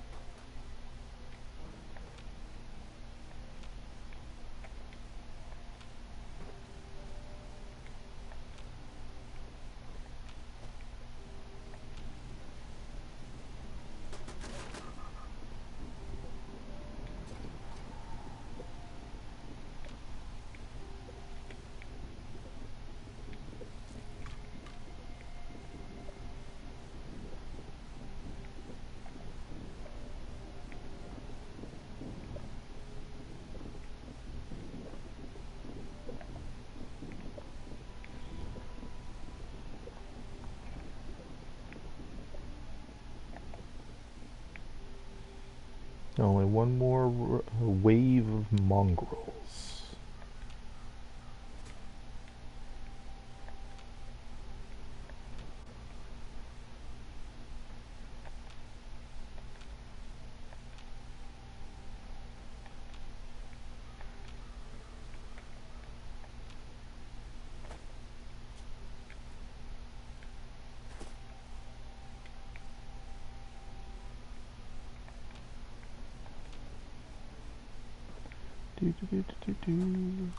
Only one more wave of mongrels. Do, do, do, do, do, do.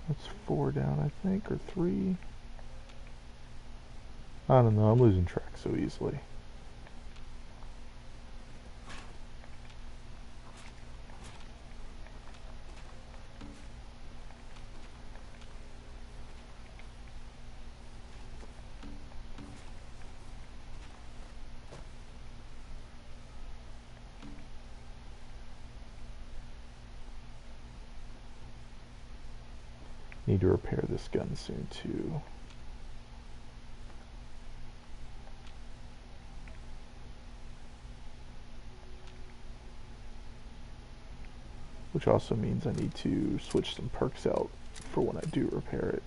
That's 4 down, I think, or 3. I don't know, I'm losing track so easily. Need to repair this gun soon too. Which also means I need to switch some perks out for when I do repair it.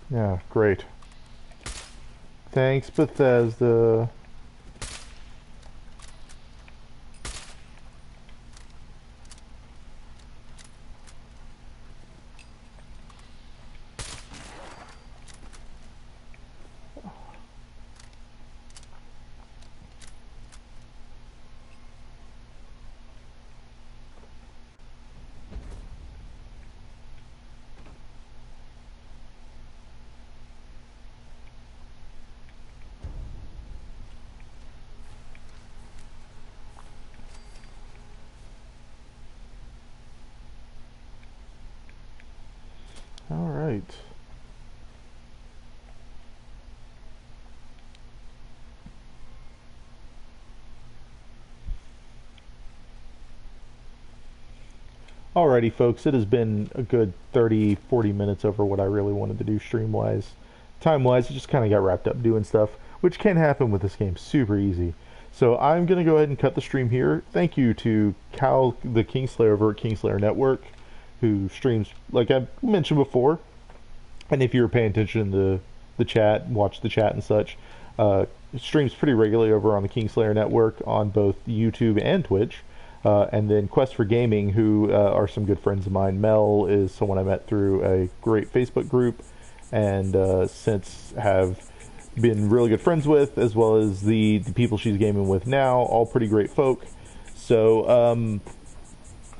Yeah, great. Thanks, Bethesda. All right. Alrighty, folks, it has been a good 30-40 minutes over what I really wanted to do stream-wise. Time-wise, it just kind of got wrapped up doing stuff, which can happen with this game super easy. So I'm going to go ahead and cut the stream here. Thank you to Cal, the Kingslayer over at Kingslayer Network, who streams, like I mentioned before. And if you're paying attention to the chat, watch the chat and such, streams pretty regularly over on the Kingslayer Network on both YouTube and Twitch. And then Quest for Gaming, who are some good friends of mine. Mel is someone I met through a great Facebook group, and since have been really good friends with, as well as the people she's gaming with now, all pretty great folk. So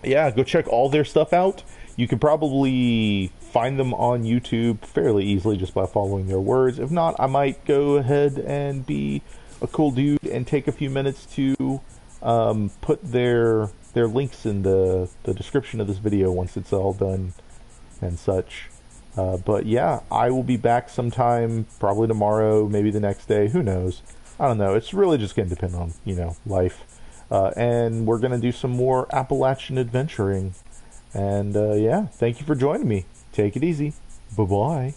yeah, go check all their stuff out. You can probably find them on YouTube fairly easily just by following their words. If not, I might go ahead and be a cool dude and take a few minutes to put their links in the description of this video once it's all done and such. But yeah, I will be back sometime, probably tomorrow, maybe the next day. Who knows? I don't know. It's really just going to depend on, life. And we're going to do some more Appalachian adventuring. And yeah, thank you for joining me. Take it easy. Bye bye.